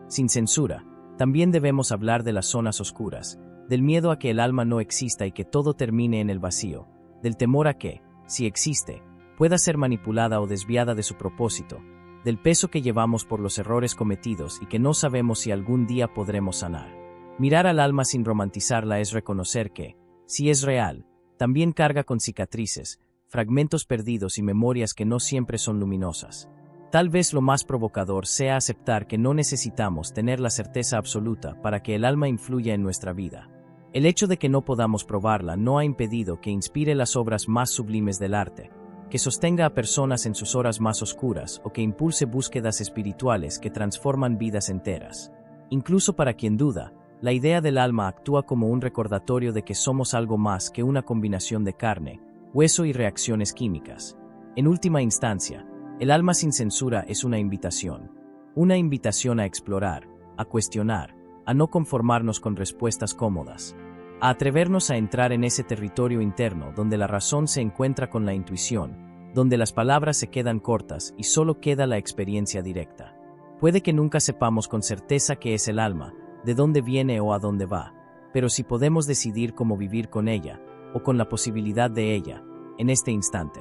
Sin censura, también debemos hablar de las zonas oscuras, del miedo a que el alma no exista y que todo termine en el vacío, del temor a que, si existe, pueda ser manipulada o desviada de su propósito, del peso que llevamos por los errores cometidos y que no sabemos si algún día podremos sanar. Mirar al alma sin romantizarla es reconocer que, si es real, también carga con cicatrices, fragmentos perdidos y memorias que no siempre son luminosas. Tal vez lo más provocador sea aceptar que no necesitamos tener la certeza absoluta para que el alma influya en nuestra vida. El hecho de que no podamos probarla no ha impedido que inspire las obras más sublimes del arte, que sostenga a personas en sus horas más oscuras o que impulse búsquedas espirituales que transforman vidas enteras. Incluso para quien duda, la idea del alma actúa como un recordatorio de que somos algo más que una combinación de carne, hueso y reacciones químicas. En última instancia, el alma sin censura es una invitación a explorar, a cuestionar, a no conformarnos con respuestas cómodas, a atrevernos a entrar en ese territorio interno donde la razón se encuentra con la intuición, donde las palabras se quedan cortas y solo queda la experiencia directa. Puede que nunca sepamos con certeza qué es el alma, de dónde viene o a dónde va, pero si podemos decidir cómo vivir con ella, o con la posibilidad de ella, en este instante.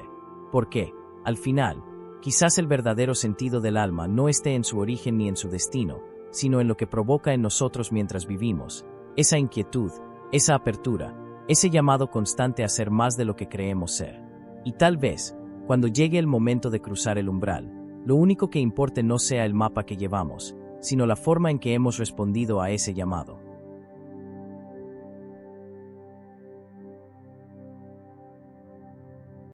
Porque, al final, quizás el verdadero sentido del alma no esté en su origen ni en su destino, sino en lo que provoca en nosotros mientras vivimos, esa inquietud, esa apertura, ese llamado constante a ser más de lo que creemos ser. Y tal vez, cuando llegue el momento de cruzar el umbral, lo único que importe no sea el mapa que llevamos, sino la forma en que hemos respondido a ese llamado.